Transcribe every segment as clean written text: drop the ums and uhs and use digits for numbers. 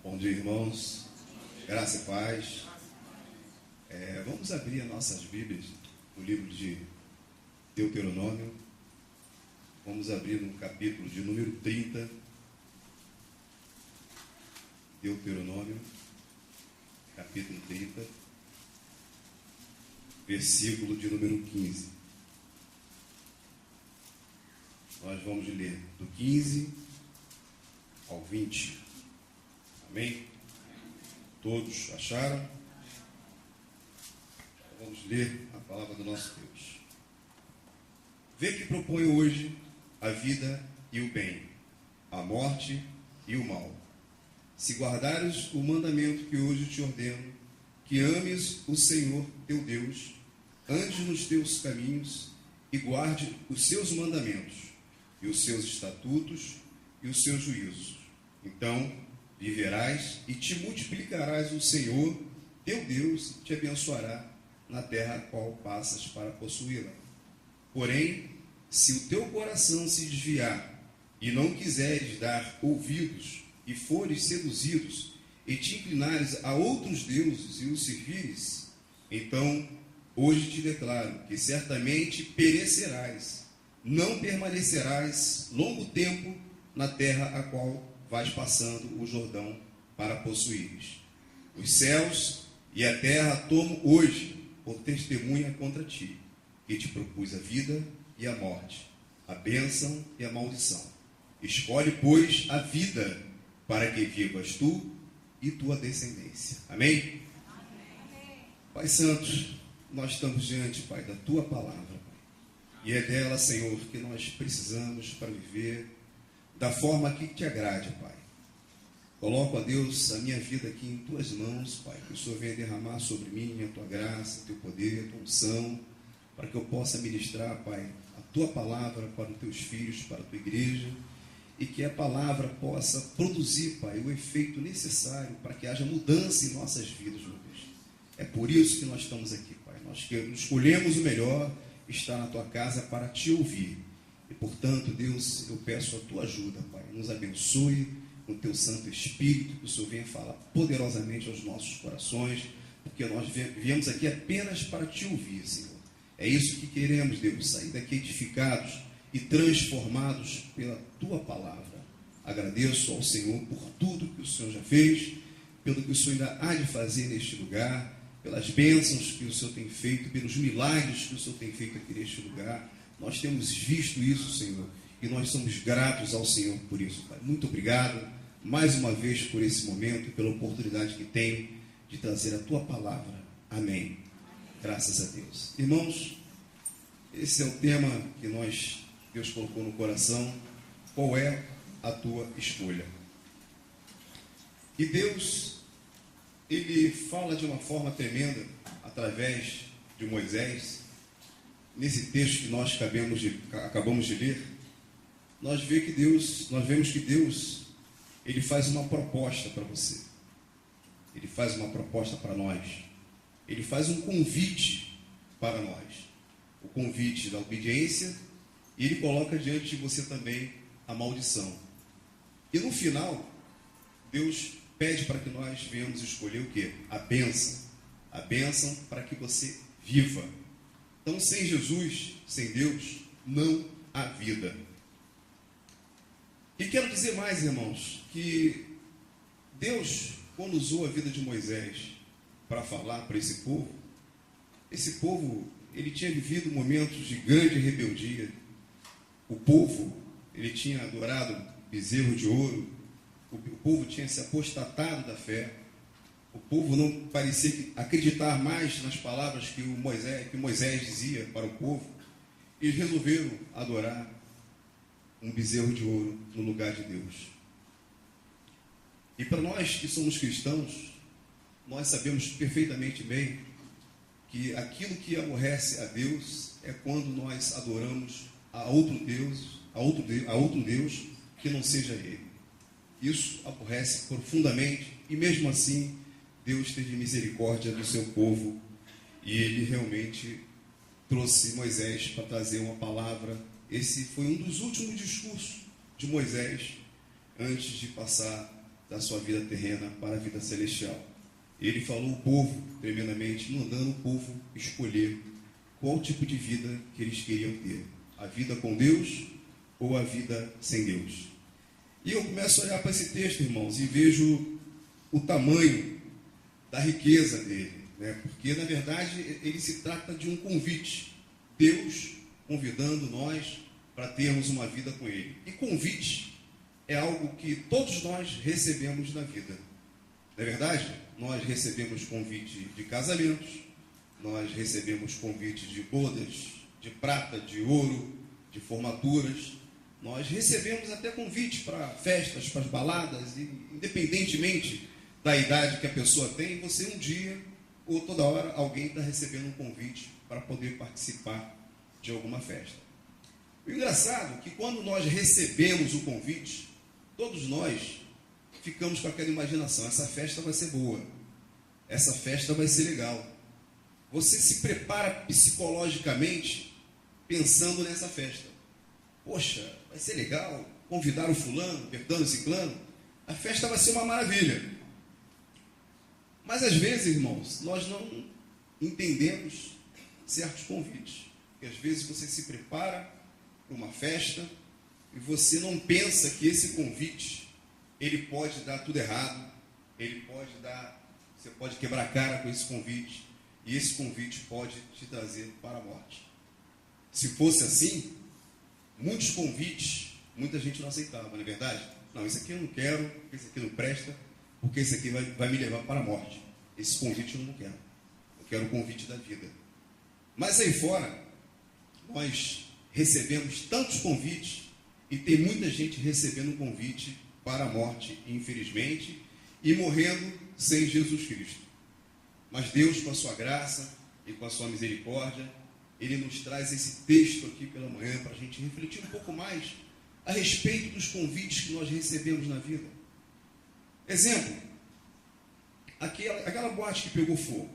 Bom dia, irmãos. Graça e paz. Vamos abrir as nossas Bíblias no livro de Deuteronômio. Vamos abrir no capítulo de número 30. Deuteronômio, capítulo 30, versículo de número 15. Nós vamos ler do 15 ao 20. Amém? Todos acharam? Vamos ler a palavra do nosso Deus. Vê que proponho hoje a vida e o bem, a morte e o mal. Se guardares o mandamento que hoje te ordeno, que ames o Senhor teu Deus, andes nos teus caminhos e guarde os seus mandamentos, e os seus estatutos e os seus juízos. Então viverás e te multiplicarás o Senhor teu Deus te abençoará na terra a qual passas para possuí-la. Porém, se o teu coração se desviar e não quiseres dar ouvidos e fores seduzidos e te inclinares a outros deuses e os servires, então hoje te declaro que certamente perecerás, não permanecerás longo tempo na terra a qual vais passando o Jordão para possuires. Os céus e a terra tomo hoje por testemunha contra ti, que te propus a vida e a morte, a bênção e a maldição. Escolhe, pois, a vida, para que vivas tu e tua descendência. Amém? Amém. Pai Santo, nós estamos diante, Pai, da tua palavra, Pai. E é dela, Senhor, que nós precisamos para viver da forma que te agrade, Pai. Coloco, a Deus, a minha vida aqui em tuas mãos, Pai. Que o Senhor venha derramar sobre mim a tua graça, teu poder, a tua unção, para que eu possa ministrar, Pai, a tua palavra para os teus filhos, para a tua igreja, e que a palavra possa produzir, Pai, o efeito necessário para que haja mudança em nossas vidas, meu Deus. É por isso que nós estamos aqui, Pai. Nós que escolhemos o melhor, estar na tua casa para te ouvir. E, portanto, Deus, eu peço a tua ajuda, Pai. Nos abençoe com o teu Santo Espírito, que o Senhor venha falar poderosamente aos nossos corações, porque nós viemos aqui apenas para te ouvir, Senhor. É isso que queremos, Deus, sair daqui edificados e transformados pela tua palavra. Agradeço ao Senhor por tudo que o Senhor já fez, pelo que o Senhor ainda há de fazer neste lugar, pelas bênçãos que o Senhor tem feito, pelos milagres que o Senhor tem feito aqui neste lugar. Nós temos visto isso, Senhor, e nós somos gratos ao Senhor por isso, Pai. Muito obrigado, mais uma vez, por esse momento, pela oportunidade que tenho de trazer a tua palavra. Amém. Graças a Deus. Irmãos, esse é o tema que Deus colocou no coração. Qual é a tua escolha? E Deus, Ele fala de uma forma tremenda, através de Moisés. Nesse texto que nós acabamos de ler, nós vemos que Deus, Ele faz uma proposta para você. Ele faz uma proposta para nós. Ele faz um convite para nós. O convite da obediência, e Ele coloca diante de você também a maldição. E no final, Deus pede para que nós venhamos escolher o quê? A bênção. A bênção para que você viva. Então, sem Jesus, sem Deus, não há vida. E quero dizer mais, irmãos, que Deus, quando usou a vida de Moisés para falar para esse povo, ele tinha vivido momentos de grande rebeldia. O povo, ele tinha adorado bezerro de ouro, o povo tinha se apostatado da fé, o povo não parecia acreditar mais nas palavras que Moisés dizia para o povo, e eles resolveram adorar um bezerro de ouro no lugar de Deus. E para nós que somos cristãos, nós sabemos perfeitamente bem que aquilo que aborrece a Deus é quando nós adoramos a outro Deus que não seja Ele. Isso aborrece profundamente, e mesmo assim Deus teve misericórdia do seu povo, e Ele realmente trouxe Moisés para trazer uma palavra. Esse foi um dos últimos discursos de Moisés antes de passar da sua vida terrena para a vida celestial. Ele falou o povo tremendamente, mandando o povo escolher qual tipo de vida que eles queriam ter. A vida com Deus ou a vida sem Deus. E eu começo a olhar para esse texto, irmãos, e vejo o tamanho da riqueza dele, né? Porque, na verdade, ele se trata de um convite. Deus convidando nós para termos uma vida com Ele. E convite é algo que todos nós recebemos na vida. Não é verdade? Nós recebemos convite de casamentos, nós recebemos convite de bodas, de prata, de ouro, de formaturas. Nós recebemos até convite para festas, para as baladas, e independentemente da idade que a pessoa tem, você um dia ou toda hora alguém está recebendo um convite para poder participar de alguma festa. O engraçado é que quando nós recebemos o convite, todos nós ficamos com aquela imaginação: essa festa vai ser boa, essa festa vai ser legal. Você se prepara psicologicamente pensando nessa festa. Poxa, vai ser legal, convidar o fulano, Bertano, ciclano, a festa vai ser uma maravilha. Mas às vezes, irmãos, nós não entendemos certos convites. Porque às vezes você se prepara para uma festa e você não pensa que esse convite, ele pode dar tudo errado, você pode quebrar a cara com esse convite, e esse convite pode te trazer para a morte. Se fosse assim, muitos convites, muita gente não aceitava, não é verdade? Não, esse aqui eu não quero, esse aqui não presta, porque esse aqui vai me levar para a morte. Esse convite eu não quero. Eu quero o convite da vida. Mas aí fora, nós recebemos tantos convites, e tem muita gente recebendo um convite para a morte, infelizmente, e morrendo sem Jesus Cristo. Mas Deus, com a sua graça e com a sua misericórdia, Ele nos traz esse texto aqui pela manhã para a gente refletir um pouco mais a respeito dos convites que nós recebemos na vida. Exemplo, aquela boate que pegou fogo,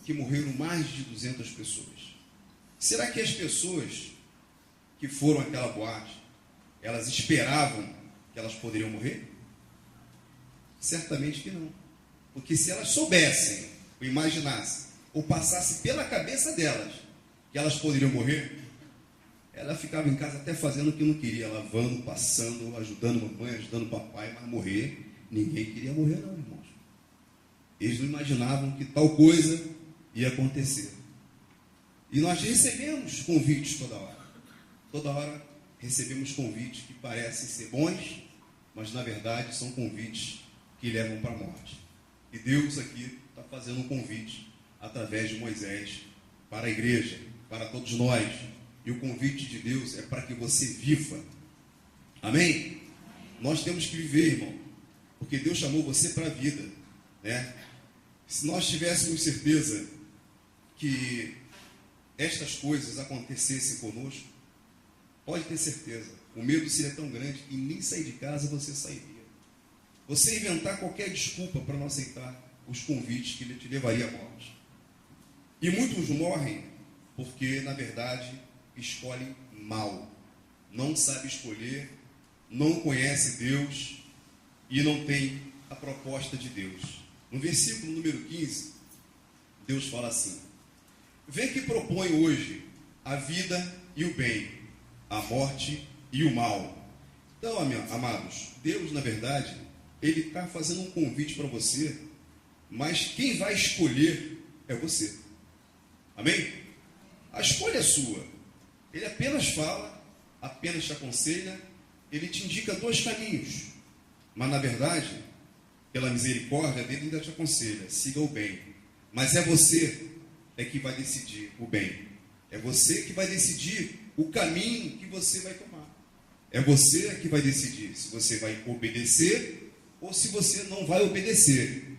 que morreram mais de 200 pessoas. Será que as pessoas que foram àquela boate, elas esperavam que elas poderiam morrer? Certamente que não. Porque se elas soubessem, ou imaginassem, ou passasse pela cabeça delas que elas poderiam morrer, ela ficava em casa até fazendo o que não queria, lavando, passando, ajudando a mamãe, ajudando o papai, mas morrer, ninguém queria morrer não, irmãos. Eles não imaginavam que tal coisa ia acontecer. E nós recebemos convites toda hora. Toda hora recebemos convites que parecem ser bons, mas na verdade são convites que levam para a morte. E Deus aqui está fazendo um convite através de Moisés para a igreja, para todos nós. E o convite de Deus é para que você viva. Amém? Nós temos que viver, irmão, porque Deus chamou você para a vida, né? Se nós tivéssemos certeza que estas coisas acontecessem conosco, pode ter certeza, o medo seria tão grande que nem sair de casa você sairia. Você inventar qualquer desculpa para não aceitar os convites que te levaria à morte. E muitos morrem porque, na verdade, escolhem mal. Não sabe escolher, não conhece Deus e não tem a proposta de Deus. No versículo número 15, Deus fala assim: vê que propõe hoje a vida e o bem, a morte e o mal. Então, amados, Deus, na verdade, Ele está fazendo um convite para você, mas quem vai escolher é você. Amém? A escolha é sua. Ele apenas fala, apenas te aconselha, Ele te indica dois caminhos, mas, na verdade, pela misericórdia dele, ainda te aconselha: siga o bem. Mas é você que vai decidir o bem. É você que vai decidir o caminho que você vai tomar. É você que vai decidir se você vai obedecer ou se você não vai obedecer.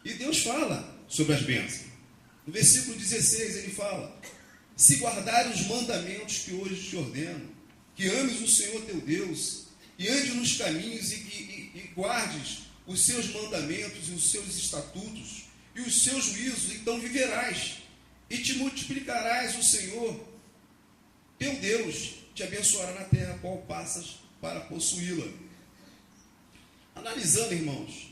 E Deus fala sobre as bênçãos. No versículo 16 ele fala: se guardares os mandamentos que hoje te ordeno, que ames o Senhor teu Deus, e ande nos caminhos e guardes os seus mandamentos e os seus estatutos e os seus juízos, então viverás e te multiplicarás. O Senhor teu Deus te abençoará na terra a qual passas para possuí-la. analisando, irmãos,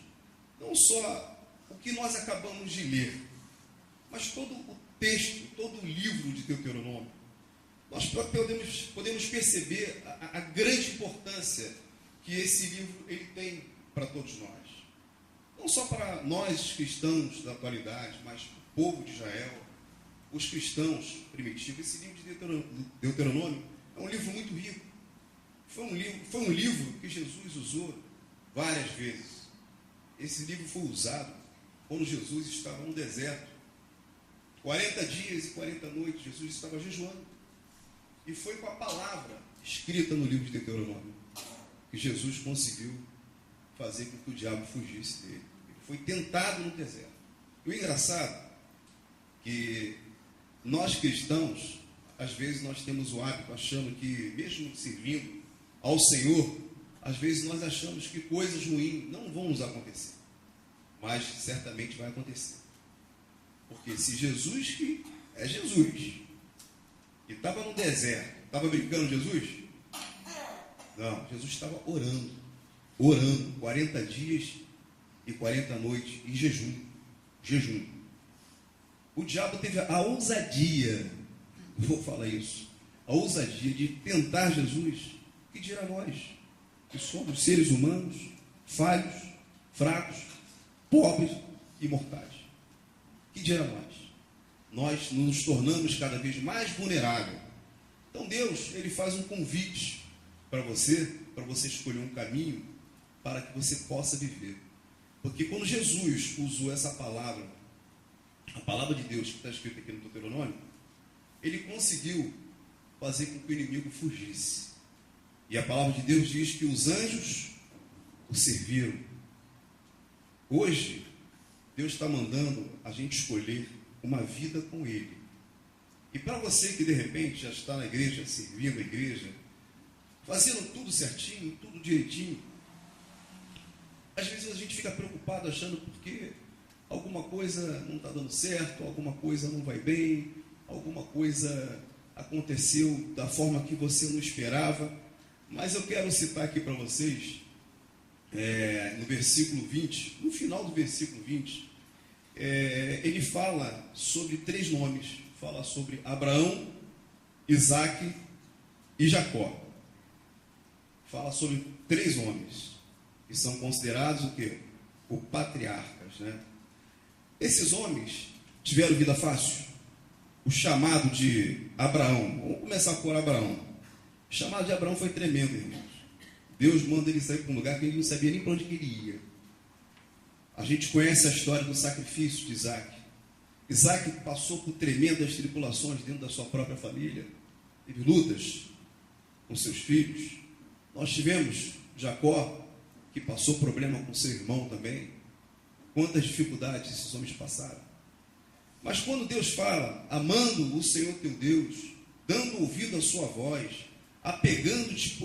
não só o que nós acabamos de ler, mas todo o texto, todo o livro de Deuteronômio, nós podemos perceber a grande importância que esse livro ele tem para todos nós. Não só para nós cristãos da atualidade, mas para o povo de Israel, os cristãos primitivos. Esse livro de Deuteronômio é um livro muito rico. Foi um livro que Jesus usou várias vezes. Esse livro foi usado quando Jesus estava no deserto. 40 dias e 40 noites, Jesus estava jejuando. E foi com a palavra escrita no livro de Deuteronômio que Jesus conseguiu fazer com que o diabo fugisse dele. Ele foi tentado no deserto. E o engraçado é que nós cristãos, às vezes nós temos o hábito achando que, mesmo servindo ao Senhor, às vezes nós achamos que coisas ruins não vão nos acontecer. Mas certamente vai acontecer. Porque se Jesus, que é Jesus, e estava no deserto, estava brincando Jesus? Não, Jesus estava orando, 40 dias e 40 noites em jejum. O diabo teve a ousadia, vou falar isso, a ousadia de tentar Jesus, que dirá nós, que somos seres humanos, falhos, fracos, pobres e mortais. Que dirá nós? Nós nos tornamos cada vez mais vulneráveis. Então Deus, Ele faz um convite para você escolher um caminho para que você possa viver. Porque quando Jesus usou essa palavra, a palavra de Deus que está escrita aqui no Deuteronômio, Ele conseguiu fazer com que o inimigo fugisse. E a palavra de Deus diz que os anjos o serviram. Hoje, Deus está mandando a gente escolher uma vida com Ele. E para você que de repente já está na igreja, servindo a igreja, fazendo tudo certinho, tudo direitinho, às vezes a gente fica preocupado achando porque alguma coisa não está dando certo, alguma coisa não vai bem, alguma coisa aconteceu da forma que você não esperava. Mas eu quero citar aqui para vocês, no versículo 20, no final do versículo 20, ele fala sobre 3 nomes. Fala sobre Abraão, Isaque e Jacó. Fala sobre 3 homens que são considerados o quê? O patriarcas, né? Esses homens tiveram vida fácil. O chamado de Abraão, vamos começar por Abraão. O chamado de Abraão foi tremendo, irmãos. Deus manda ele sair para um lugar que ele não sabia nem para onde ele ia. A gente conhece a história do sacrifício de Isaque. Isaque passou por tremendas tribulações dentro da sua própria família. Teve lutas com seus filhos. Nós tivemos Jacó, que passou problema com seu irmão também. Quantas dificuldades esses homens passaram. Mas quando Deus fala, amando o Senhor teu Deus, dando ouvido à sua voz, apegando-te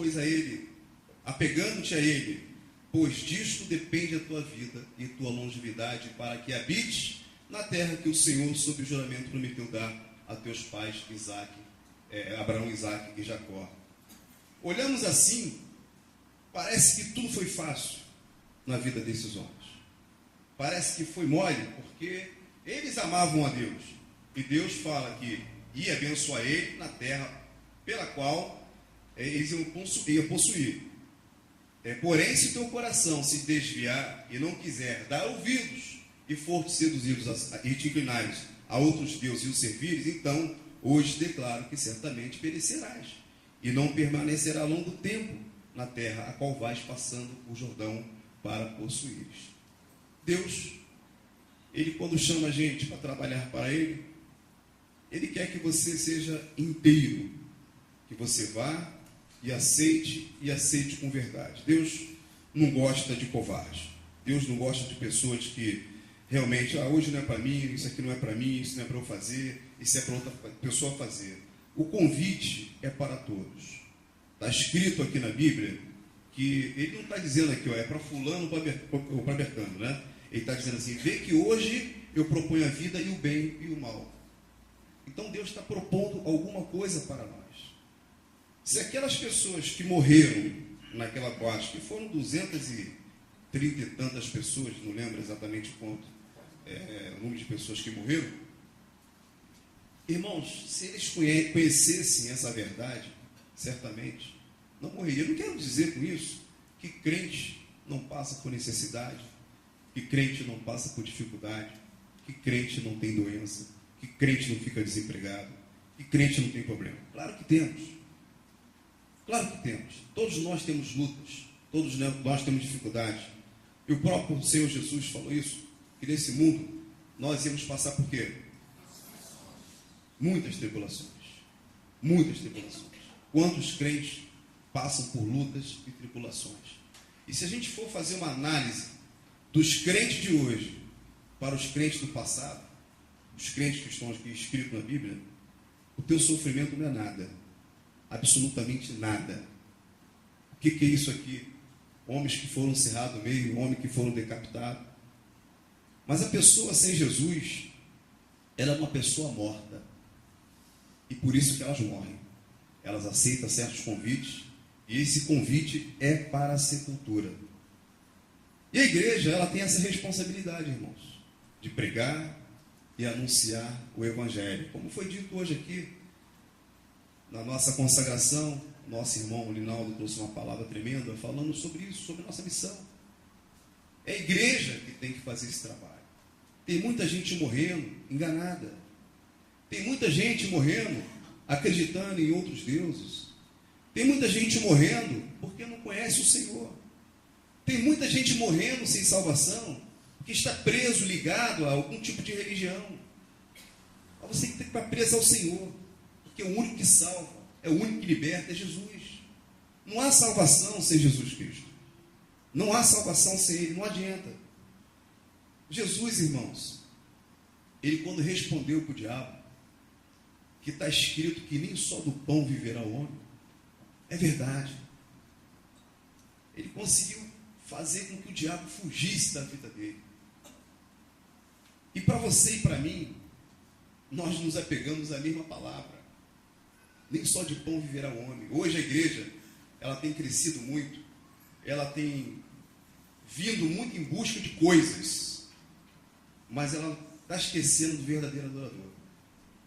a Ele, pois disto depende a tua vida e tua longevidade, para que habites na terra que o Senhor, sob o juramento, prometeu dar a teus pais, Abraão, Isaque e Jacó. Olhamos assim, parece que tudo foi fácil na vida desses homens. Parece que foi mole, porque eles amavam a Deus. E Deus fala que ia abençoar ele na terra pela qual eles iam possuir. Porém, se teu coração se desviar e não quiser dar ouvidos e for te seduzidos e te inclinares a outros deuses e os servires, então hoje declaro que certamente perecerás e não permanecerá longo tempo na terra a qual vais passando o Jordão para possuires. Deus, Ele quando chama a gente para trabalhar para Ele, Ele quer que você seja inteiro, que você vá e aceite com verdade. Deus não gosta de covarde. Deus não gosta de pessoas que realmente, hoje não é para mim, isso aqui não é para mim, isso não é para eu fazer, isso é para outra pessoa fazer. O convite é para todos. Está escrito aqui na Bíblia que ele não está dizendo aqui, é para fulano ou para Bertano, né? Ele está dizendo assim, vê que hoje eu proponho a vida e o bem e o mal. Então Deus está propondo alguma coisa para nós. Se aquelas pessoas que morreram naquela boate, que foram 200 e 30 e tantas pessoas, não lembro exatamente quanto, o número de pessoas que morreram. Irmãos, se eles conhecessem essa verdade, certamente não morreria. Eu não quero dizer com isso que crente não passa por necessidade, que crente não passa por dificuldade, que crente não tem doença, que crente não fica desempregado, que crente não tem problema. Claro que temos. Claro que temos. Todos nós temos lutas, todos nós temos dificuldades. E o próprio Senhor Jesus falou isso, que nesse mundo nós íamos passar por quê? Muitas tribulações. Muitas tribulações. Quantos crentes passam por lutas e tribulações? E se a gente for fazer uma análise dos crentes de hoje para os crentes do passado, os crentes que estão aqui escritos na Bíblia, o teu sofrimento não é nada. Absolutamente nada. O que é isso aqui? Homens que foram cerrados no meio, homens que foram decapitados. Mas a pessoa sem Jesus, ela é uma pessoa morta. E por isso que elas morrem. Elas aceitam certos convites, e esse convite é para a sepultura. E a igreja, ela tem essa responsabilidade, irmãos, de pregar e anunciar o Evangelho. Como foi dito hoje aqui, na nossa consagração, nosso irmão Linaldo trouxe uma palavra tremenda, falando sobre isso, sobre nossa missão. É a igreja que tem que fazer esse trabalho. Tem muita gente morrendo, enganada. Tem muita gente morrendo, acreditando em outros deuses. Tem muita gente morrendo porque não conhece o Senhor. Tem muita gente morrendo sem salvação, porque está preso, ligado a algum tipo de religião. Mas você tem que estar preso ao Senhor, porque o único que salva, é o único que liberta, é Jesus. Não há salvação sem Jesus Cristo. Não há salvação sem Ele, não adianta. Jesus, irmãos, Ele quando respondeu para o diabo, que está escrito que nem só do pão viverá o homem, é verdade. Ele conseguiu fazer com que o diabo fugisse da vida dele. E para você e para mim, nós nos apegamos à mesma palavra. Nem só de pão viverá o homem. Hoje a igreja, ela tem crescido muito, ela tem vindo muito em busca de coisas, mas ela está esquecendo do verdadeiro adorador,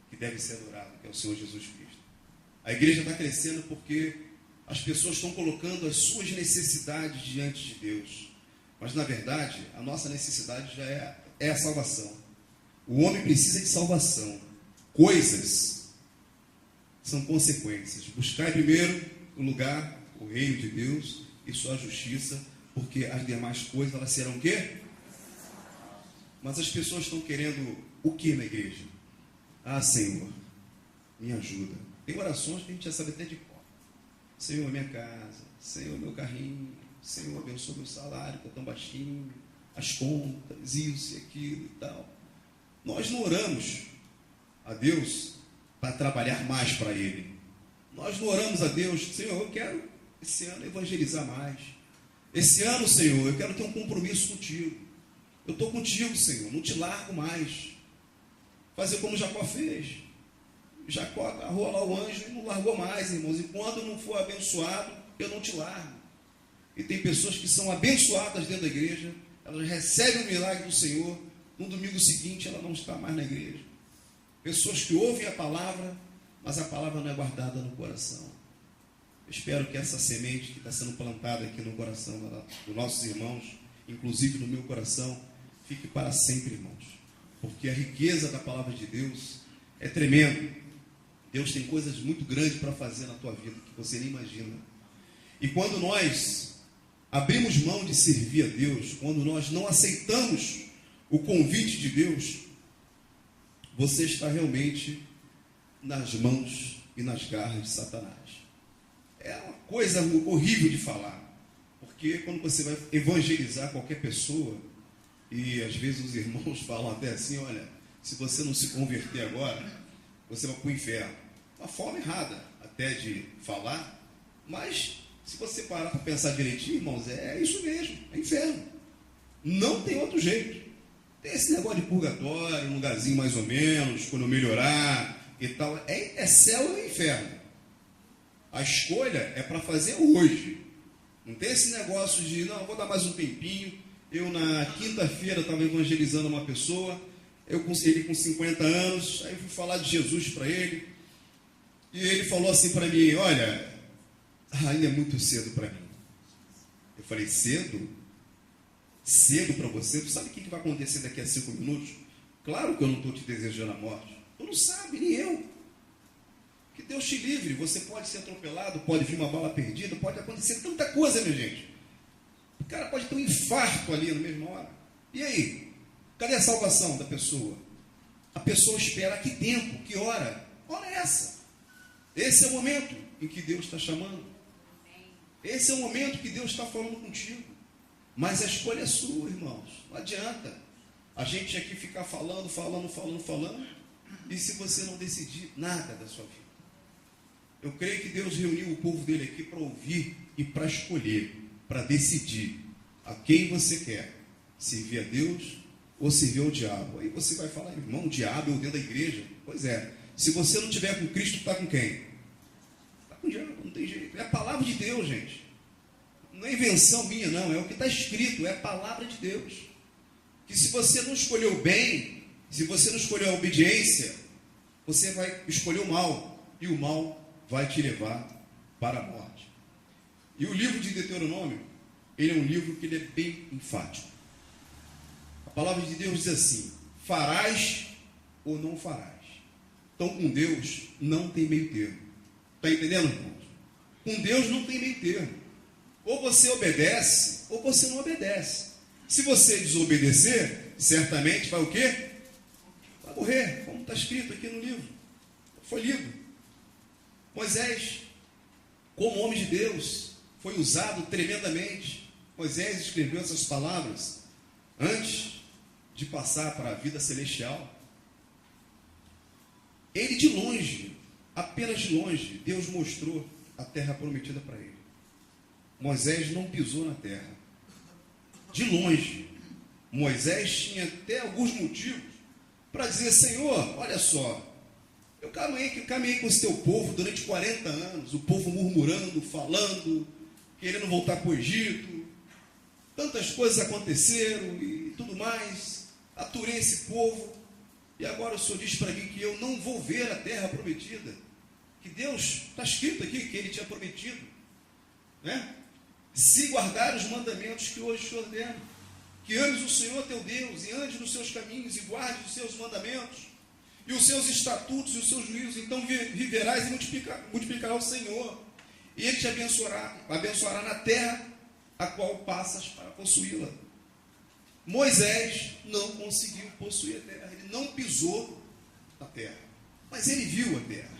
que deve ser adorado, que é o Senhor Jesus Cristo. A igreja está crescendo porque as pessoas estão colocando as suas necessidades diante de Deus. Mas, na verdade, a nossa necessidade já é a salvação. O homem precisa de salvação. Coisas são consequências. Buscar primeiro o lugar, o reino de Deus e sua justiça, porque as demais coisas, elas serão o quê? Mas as pessoas estão querendo o que na igreja? Ah, Senhor, me ajuda. Tem orações que a gente já sabe até de cor. Senhor, minha casa. Senhor, meu carrinho. Senhor, abençoa meu salário, que é tão baixinho. As contas, isso e aquilo e tal. Nós não oramos a Deus para trabalhar mais para Ele. Nós não oramos a Deus, Senhor, eu quero esse ano evangelizar mais. Esse ano, Senhor, eu quero ter um compromisso contigo. Eu estou contigo, Senhor, não te largo mais. Fazer como Jacó fez. Jacó agarrou lá o anjo e não largou mais, irmãos. E quando não for abençoado, eu não te largo. E tem pessoas que são abençoadas dentro da igreja, elas recebem o milagre do Senhor, no domingo seguinte ela não está mais na igreja. Pessoas que ouvem a palavra, mas a palavra não é guardada no coração. Eu espero que essa semente que está sendo plantada aqui no coração dos nossos irmãos, inclusive no meu coração, fique para sempre, irmãos. Porque a riqueza da palavra de Deus é tremenda. Deus tem coisas muito grandes para fazer na tua vida, que você nem imagina. E quando nós abrimos mão de servir a Deus, quando nós não aceitamos o convite de Deus, você está realmente nas mãos e nas garras de Satanás. É uma coisa horrível de falar, porque quando você vai evangelizar qualquer pessoa, e às vezes os irmãos falam até assim, olha, se você não se converter agora, você vai para o inferno. Uma forma errada até de falar, mas se você parar para pensar direitinho, irmãos, é isso mesmo, é inferno. Não tem outro jeito. Tem esse negócio de purgatório, um lugarzinho mais ou menos, quando eu melhorar e tal. É céu ou é inferno. A escolha é para fazer hoje. Não tem esse negócio de, não, vou dar mais um tempinho. Eu, na quinta-feira, estava evangelizando uma pessoa, ele com 50 anos, aí eu fui falar de Jesus para ele, e ele falou assim para mim, olha, ainda é muito cedo para mim. Eu falei, cedo? Cedo para você? Tu sabe o que vai acontecer daqui a 5 minutos? Claro que eu não estou te desejando a morte. Tu não sabe, nem eu. Que Deus te livre, você pode ser atropelado, pode vir uma bala perdida, pode acontecer tanta coisa, minha gente. O cara pode ter um infarto ali na mesma hora. E aí? Cadê a salvação da pessoa? A pessoa espera que tempo, que hora? Hora é essa? Esse é o momento em que Deus está chamando. Esse é o momento que Deus está falando contigo. Mas a escolha é sua, irmãos. Não adianta a gente aqui ficar falando. E se você não decidir nada da sua vida? Eu creio que Deus reuniu o povo dele aqui para ouvir e para escolher, para decidir a quem você quer, servir a Deus ou servir ao diabo. Aí você vai falar, irmão, o diabo é o dentro da igreja. Pois é, se você não tiver com Cristo, está com quem? Está com o diabo, não tem jeito. É a palavra de Deus, gente. Não é invenção minha, não, é o que está escrito, é a palavra de Deus. Que se você não escolheu o bem, se você não escolheu a obediência, você vai escolher o mal, e o mal vai te levar para a morte. E o livro de Deuteronômio, ele é um livro que ele é bem enfático. A palavra de Deus diz assim, farás ou não farás. Então com Deus não tem meio termo. Está entendendo, irmãos? Com Deus não tem meio termo. Ou você obedece, ou você não obedece. Se você desobedecer, certamente vai o quê? Vai morrer, como está escrito aqui no livro. Foi lido. Moisés, como homem de Deus, foi usado tremendamente. Moisés escreveu essas palavras antes de passar para a vida celestial. Ele de longe, apenas de longe, Deus mostrou a terra prometida para ele. Moisés não pisou na terra. De longe, Moisés tinha até alguns motivos para dizer, Senhor, olha só, eu caminhei com esse teu povo durante 40 anos, o povo murmurando, falando, querendo voltar para o Egito, tantas coisas aconteceram e tudo mais, aturei esse povo, e agora o Senhor diz para mim que eu não vou ver a terra prometida, que Deus, está escrito aqui que Ele tinha prometido, né? Se guardar os mandamentos que hoje te ordeno, que ames o Senhor teu Deus, e andes nos seus caminhos, e guardes os seus mandamentos, e os seus estatutos e os seus juízos, então viverás e multiplicará o Senhor, e Ele te abençoará na terra a qual passas para possuí-la. Moisés não conseguiu possuir a terra, ele não pisou na terra, mas ele viu a terra.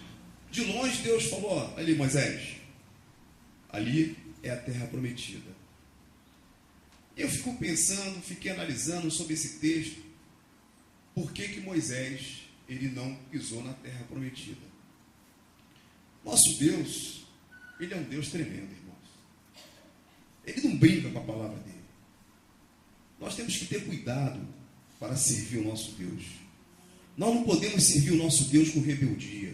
De longe Deus falou, ó, ali Moisés, ali é a terra prometida. Eu fico pensando, fiquei analisando sobre esse texto, por que Moisés ele não pisou na terra prometida. Nosso Deus, Ele é um Deus tremendo, irmãos. Ele não brinca com a palavra dele. Nós temos que ter cuidado para servir o nosso Deus. Nós não podemos servir o nosso Deus com rebeldia,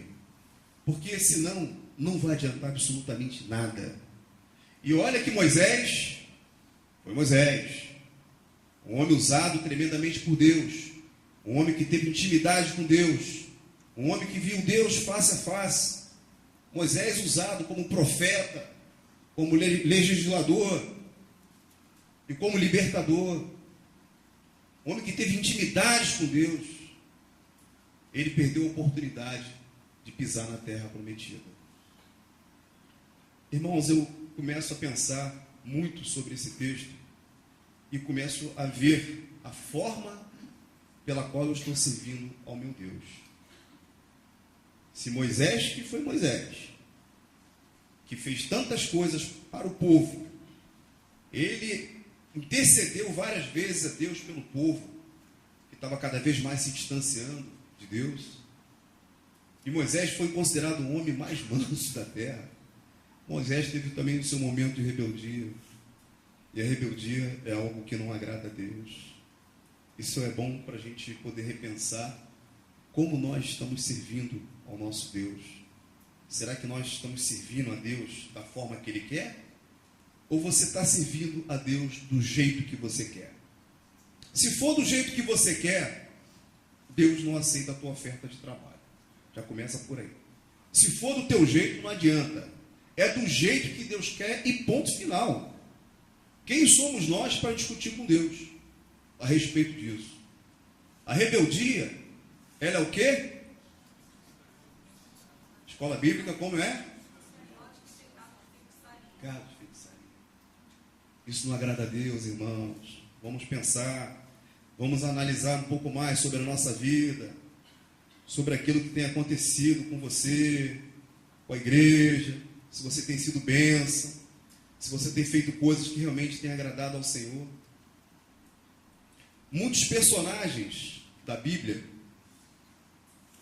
porque senão não vai adiantar absolutamente nada. E olha que Moisés, foi Moisés, um homem usado tremendamente por Deus, um homem que teve intimidade com Deus, um homem que viu Deus face a face. Moisés usado como profeta, como legislador e como libertador, um homem que teve intimidade com Deus. Ele perdeu a oportunidade de pisar na terra prometida. Irmãos, eu começo a pensar muito sobre esse texto e começo a ver a forma pela qual eu estou servindo ao meu Deus. Se Moisés, que foi Moisés, que fez tantas coisas para o povo, ele intercedeu várias vezes a Deus pelo povo, que estava cada vez mais se distanciando de Deus, e Moisés foi considerado o homem mais manso da terra. Moisés teve também o seu momento de rebeldia, e a rebeldia é algo que não agrada a Deus. Isso é bom para a gente poder repensar como nós estamos servindo ao nosso Deus. Será que nós estamos servindo a Deus da forma que Ele quer? ou você está servindo a Deus do jeito que você quer? Se for do jeito que você quer, Deus não aceita a tua oferta de trabalho. Já começa por aí. Se for do teu jeito, não adianta. É do jeito que Deus quer e ponto final. Quem somos nós para discutir com Deus a respeito disso? A rebeldia, ela é o quê? Escola bíblica, como é? Pecado de feitiçaria. Isso não agrada a Deus, irmãos. Vamos pensar, vamos analisar um pouco mais sobre a nossa vida, sobre aquilo que tem acontecido com você, com a igreja, se você tem sido bênção, se você tem feito coisas que realmente têm agradado ao Senhor. Muitos personagens da Bíblia,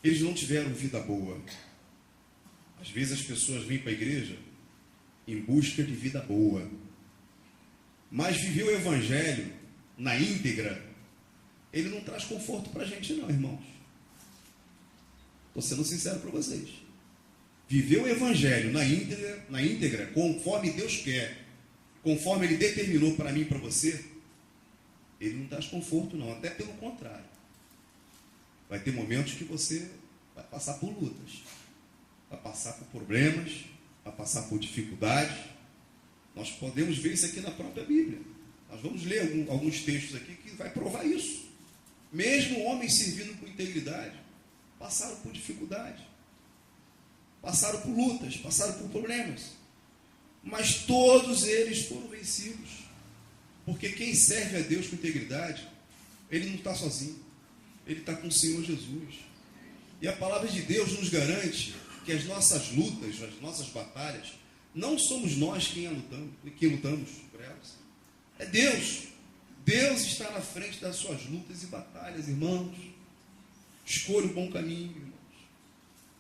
eles não tiveram vida boa. Às vezes as pessoas vêm para a igreja em busca de vida boa, mas viver o Evangelho na íntegra, ele não traz conforto para a gente não, irmãos. Estou sendo sincero para vocês. Viver o Evangelho na íntegra, conforme Deus quer, conforme Ele determinou para mim e para você, ele não traz conforto não, até pelo contrário. Vai ter momentos que você vai passar por lutas, vai passar por problemas, vai passar por dificuldades. Nós podemos ver isso aqui na própria Bíblia. Nós vamos ler alguns textos aqui que vai provar isso. Mesmo homens servindo com integridade, passaram por dificuldade, passaram por lutas, passaram por problemas, mas todos eles foram vencidos, porque quem serve a Deus com integridade, ele não está sozinho, ele está com o Senhor Jesus. E a palavra de Deus nos garante que as nossas lutas, as nossas batalhas, não somos nós quem lutamos por elas, é Deus. Deus está na frente das suas lutas e batalhas, irmãos. Escolha o bom caminho, irmãos.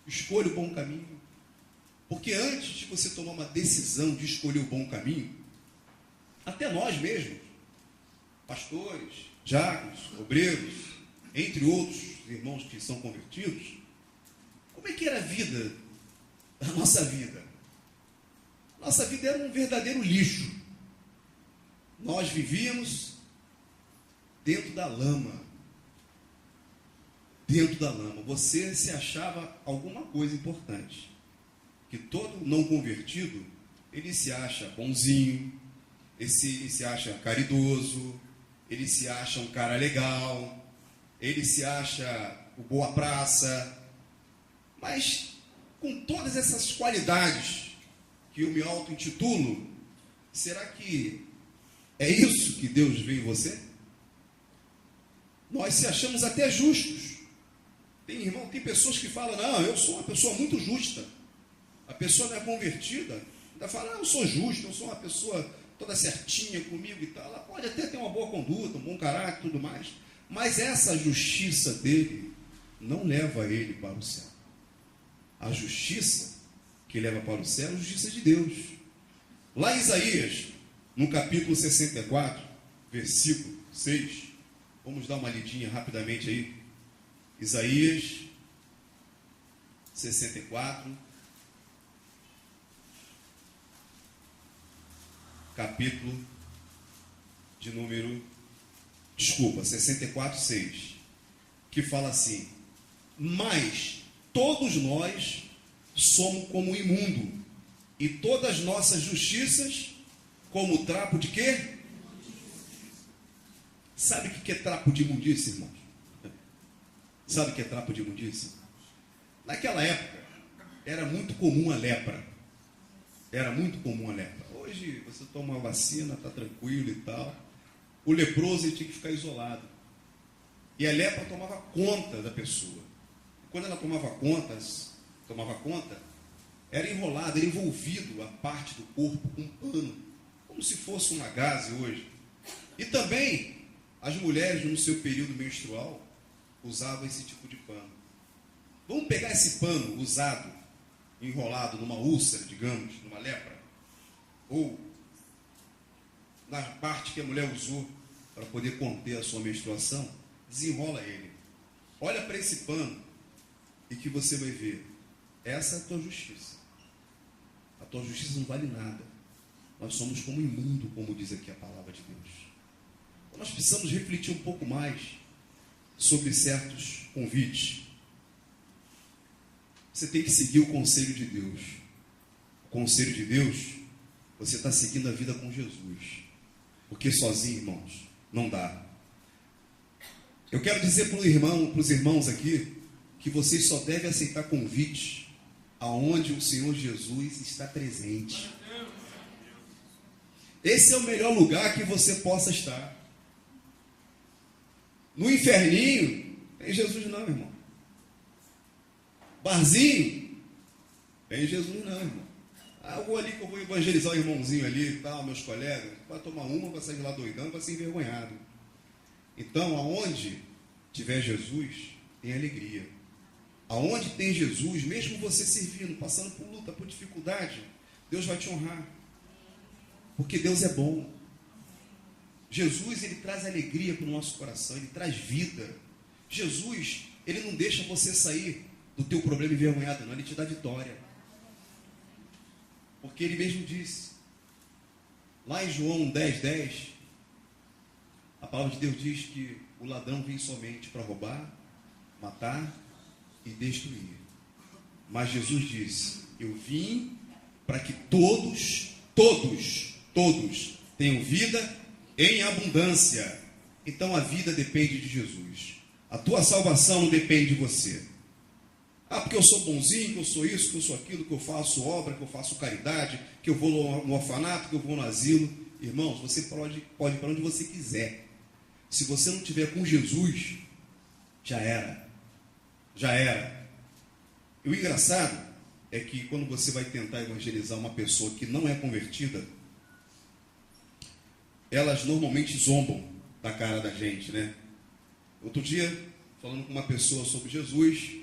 Escolha o bom caminho. Porque antes de você tomar uma decisão de escolher o bom caminho, até nós mesmos, pastores, diáconos, obreiros, entre outros irmãos que são convertidos, como é que era a vida, a nossa vida? Nossa vida era um verdadeiro lixo. Nós vivíamos dentro da lama. Dentro da lama. Você se achava alguma coisa importante. Que todo não convertido, ele se acha bonzinho, ele se acha caridoso, ele se acha um cara legal, ele se acha o boa praça. Mas com todas essas qualidades que eu me auto-intitulo, será que é isso que Deus vê em você? Nós se achamos até justos. Tem pessoas que falam, não, eu sou uma pessoa muito justa. A pessoa não é convertida, ainda fala, eu sou justo, eu sou uma pessoa toda certinha comigo e tal. Ela pode até ter uma boa conduta, um bom caráter e tudo mais, mas essa justiça dele não leva ele para o céu. A justiça que leva para o céu é a justiça de Deus. Lá em Isaías, no capítulo 64, versículo 6, vamos dar uma lidinha rapidamente aí. Isaías 64, capítulo de número, 64, 6, que fala assim: mas todos nós somos como imundo, e todas as nossas justiças como trapo de quê? Sabe o que é trapo de imundícia, irmãos? Sabe o que é trapo de imundícia? Naquela época, era muito comum a lepra. Era muito comum a lepra. Hoje, você toma uma vacina, está tranquilo e tal. O leproso ele tinha que ficar isolado. E a lepra tomava conta da pessoa. Quando ela tomava conta, era enrolado, era envolvido a parte do corpo com um pano, como se fosse uma gaze hoje. E também, as mulheres no seu período menstrual usavam esse tipo de pano. Vamos pegar esse pano usado, enrolado numa úlcera, digamos, numa lepra, ou na parte que a mulher usou para poder conter a sua menstruação, desenrola ele. Olha para esse pano e que você vai ver, essa é a tua justiça. A tua justiça não vale nada. nós somos como imundo, como diz aqui a palavra de Deus. Então, nós precisamos refletir um pouco mais sobre certos convites. Você tem que seguir o conselho de Deus. O conselho de Deus, você está seguindo a vida com Jesus. Porque sozinho, irmãos, não dá. Eu quero dizer para os irmãos aqui, que vocês só devem aceitar convites aonde o Senhor Jesus está presente. Esse é o melhor lugar que você possa estar. No inferninho, tem Jesus não, irmão. Barzinho, tem Jesus não, irmão. Eu vou ali que eu vou evangelizar o irmãozinho ali e tal, meus colegas. Vai tomar uma, vai sair lá doidão, vai ser envergonhado. Então, aonde tiver Jesus, tem alegria. Aonde tem Jesus, mesmo você servindo, passando por luta, por dificuldade, Deus vai te honrar. Porque Deus é bom. Jesus, ele traz alegria para o nosso coração, ele traz vida. Jesus, ele não deixa você sair do teu problema envergonhado, não, ele te dá vitória. Porque ele mesmo disse, lá em João 10:10, a palavra de Deus diz que o ladrão vem somente para roubar, matar e destruir. Mas Jesus disse, eu vim para que todos tenham vida em abundância. Então a vida depende de Jesus. A tua salvação não depende de você. Porque eu sou bonzinho, que eu sou isso, que eu sou aquilo, que eu faço obra, que eu faço caridade, que eu vou no orfanato, que eu vou no asilo. Irmãos, você pode ir para onde você quiser. Se você não estiver com Jesus, já era. Já era. E o engraçado é que quando você vai tentar evangelizar uma pessoa que não é convertida, elas normalmente zombam da cara da gente, né? Outro dia, falando com uma pessoa sobre Jesus,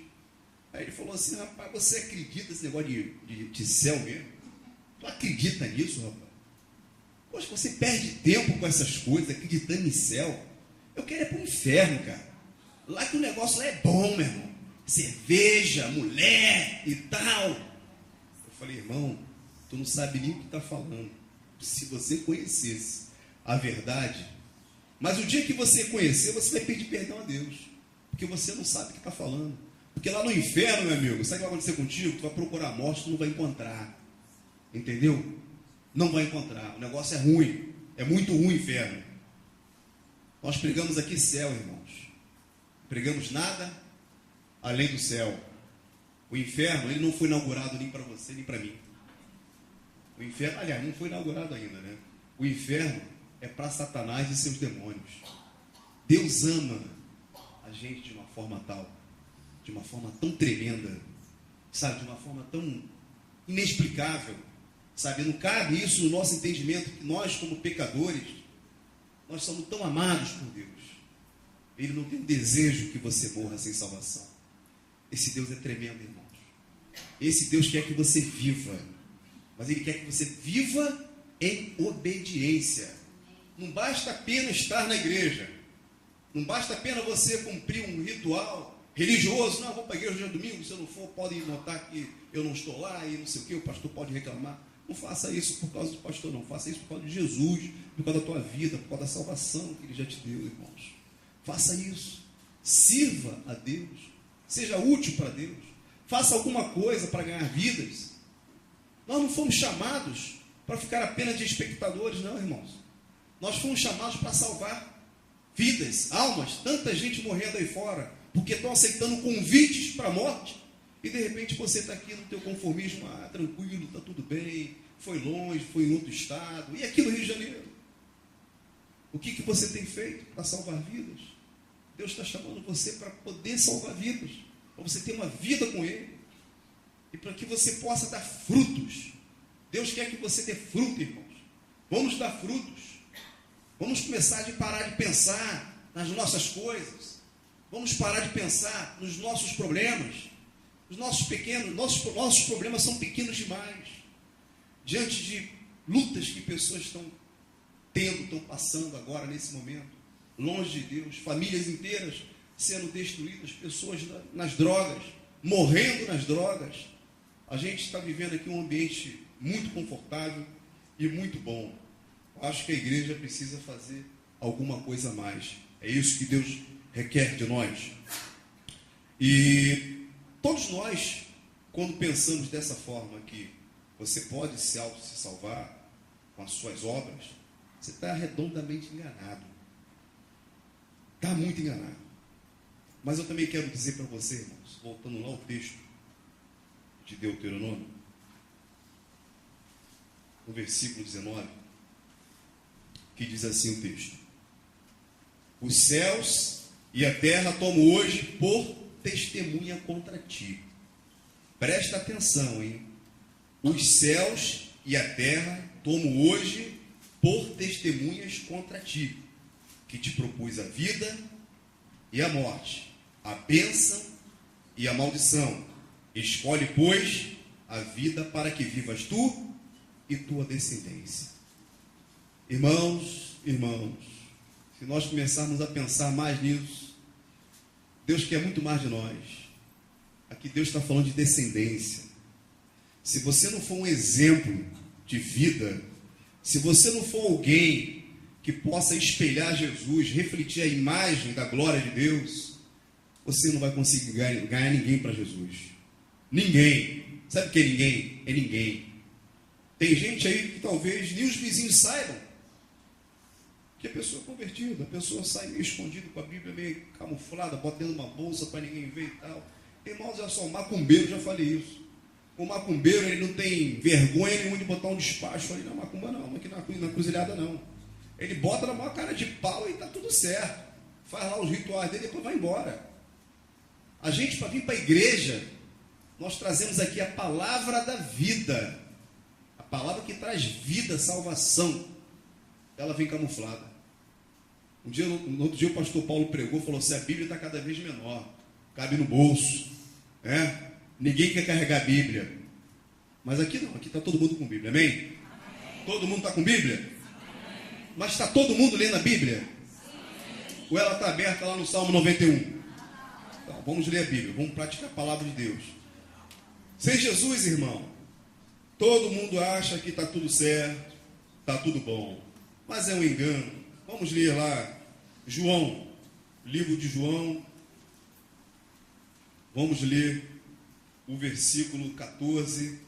aí ele falou assim, rapaz, você acredita nesse negócio de céu mesmo? Tu acredita nisso, rapaz? Poxa, você perde tempo com essas coisas, acreditando em céu. Eu quero ir para o inferno, cara. Lá que o negócio lá é bom, meu irmão. Cerveja, mulher e tal. Eu falei, irmão, tu não sabe nem o que está falando. Se você conhecesse a verdade, mas o dia que você conhecer, você vai pedir perdão a Deus, porque você não sabe o que está falando. Porque lá no inferno, meu amigo, sabe o que vai acontecer contigo? Tu vai procurar a morte, tu não vai encontrar. Entendeu? Não vai encontrar. O negócio é ruim. É muito ruim o inferno. Nós pregamos aqui céu, irmãos. Pregamos nada além do céu. O inferno, ele não foi inaugurado nem para você, nem para mim. O inferno, aliás, não foi inaugurado ainda, né? O inferno é para Satanás e seus demônios. Deus ama a gente de uma forma tal, de uma forma tão tremenda, sabe, de uma forma tão inexplicável, sabe, não cabe isso no nosso entendimento, que nós como pecadores, nós somos tão amados por Deus. Ele não tem desejo que você morra sem salvação. Esse Deus é tremendo, irmãos. Esse Deus quer que você viva, mas Ele quer que você viva em obediência. Não basta apenas estar na igreja, não basta apenas você cumprir um ritual religioso. Não, vou para a igreja hoje é domingo, se eu não for, podem notar que eu não estou lá e não sei o que, o pastor pode reclamar. Não faça isso por causa do pastor, não. Faça isso por causa de Jesus, por causa da tua vida, por causa da salvação que Ele já te deu, irmãos. Faça isso. Sirva a Deus. Seja útil para Deus. Faça alguma coisa para ganhar vidas. Nós não fomos chamados para ficar apenas de espectadores, não, irmãos. Nós fomos chamados para salvar vidas, almas. Tanta gente morrendo aí fora, porque estão aceitando convites para a morte. E de repente você está aqui no teu conformismo, tranquilo, está tudo bem, foi longe, foi em outro estado, e aqui no Rio de Janeiro. O que você tem feito para salvar vidas? Deus está chamando você para poder salvar vidas, para você ter uma vida com Ele, e para que você possa dar frutos. Deus quer que você dê fruto, irmãos. Vamos dar frutos. Vamos começar a parar de pensar nas nossas coisas. Vamos parar de pensar nos nossos problemas. Os nossos problemas são pequenos demais, diante de lutas que pessoas estão passando agora, nesse momento, longe de Deus, famílias inteiras sendo destruídas, pessoas nas drogas, morrendo nas drogas. A gente está vivendo aqui um ambiente muito confortável, e muito bom. Eu acho que a igreja precisa fazer alguma coisa a mais. É isso que Deus requer de nós. E todos nós, quando pensamos dessa forma, que você pode se salvar com as suas obras, você está redondamente enganado. Está muito enganado. Mas eu também quero dizer para você, irmãos, voltando lá ao texto de Deuteronômio, no versículo 19, que diz assim o texto: os céus e a terra tomo hoje por testemunha contra ti. Presta atenção, hein? Os céus e a terra tomo hoje por testemunhas contra ti, que te propus a vida e a morte, a bênção e a maldição. Escolhe, pois, a vida para que vivas tu e tua descendência. Irmãos, se nós começarmos a pensar mais nisso, Deus quer muito mais de nós. Aqui Deus está falando de descendência. Se você não for um exemplo de vida, se você não for alguém que possa espelhar Jesus, refletir a imagem da glória de Deus, você não vai conseguir ganhar ninguém para Jesus. Ninguém. Sabe o que é ninguém? É ninguém. Tem gente aí que talvez nem os vizinhos saibam que a pessoa é convertida. A pessoa sai meio escondida com a Bíblia meio camuflada, botando uma bolsa para ninguém ver e tal. Irmãos, é só o macumbeiro, já falei isso. O macumbeiro, ele não tem vergonha nenhuma de botar um despacho ali na macumba, não. Aqui na cruzilhada, não. Ele bota na maior cara de pau e está tudo certo. Faz lá os rituais dele e depois vai embora. A gente, para vir para a igreja, nós trazemos aqui a palavra da vida. A palavra que traz vida, salvação. Ela vem camuflada. No outro dia o pastor Paulo pregou, falou assim: a Bíblia está cada vez menor. Cabe no bolso. Ninguém quer carregar a Bíblia. Mas aqui não, aqui está todo mundo com Bíblia. Amém? Amém. Todo mundo está com Bíblia? Amém. Mas está todo mundo lendo a Bíblia? Sim. Ou ela está aberta lá no Salmo 91? Então, vamos ler a Bíblia, vamos praticar a palavra de Deus. Sem Jesus, irmão, todo mundo acha que está tudo certo, está tudo bom. Mas é um engano. Vamos ler lá, João, livro de João. Vamos ler o versículo 14.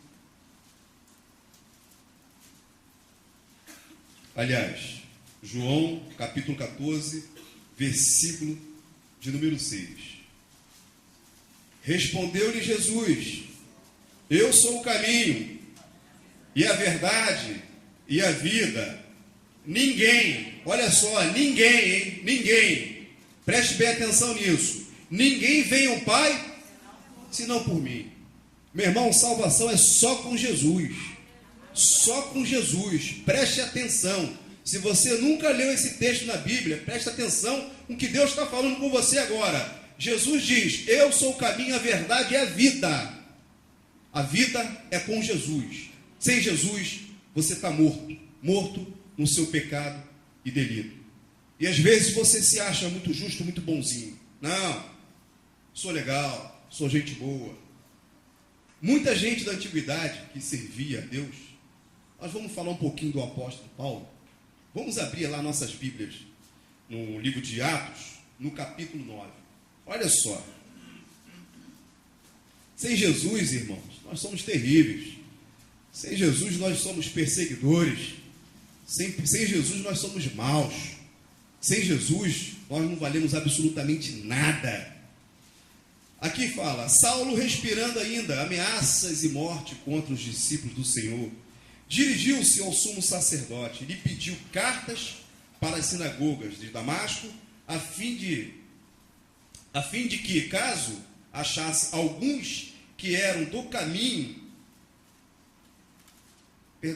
Aliás, João, capítulo 14, versículo de número 6. Respondeu-lhe Jesus: eu sou o caminho, e a verdade, e a vida. Ninguém, olha só, ninguém, hein? Ninguém, preste bem atenção nisso. Ninguém vem ao Pai senão por mim. Meu irmão, salvação é só com Jesus. Só com Jesus. Preste atenção. Se você nunca leu esse texto na Bíblia, preste atenção com o que Deus está falando com você agora. Jesus diz: eu sou o caminho, a verdade e a vida. A vida é com Jesus. Sem Jesus, você está morto. Morto no seu pecado e delito. E às vezes você se acha muito justo, muito bonzinho. Não, sou legal, sou gente boa. Muita gente da antiguidade que servia a Deus. Nós vamos falar um pouquinho do apóstolo Paulo. Vamos abrir lá nossas Bíblias no livro de Atos, no capítulo 9. Olha só. Sem Jesus, irmãos, nós somos terríveis. Sem Jesus nós somos perseguidores. Sem Jesus nós somos maus. Sem Jesus nós não valemos absolutamente nada. Aqui fala: Saulo, respirando ainda ameaças e morte contra os discípulos do Senhor, dirigiu-se ao sumo sacerdote e lhe pediu cartas para as sinagogas de Damasco, a fim de que, caso achasse alguns que eram do caminho, do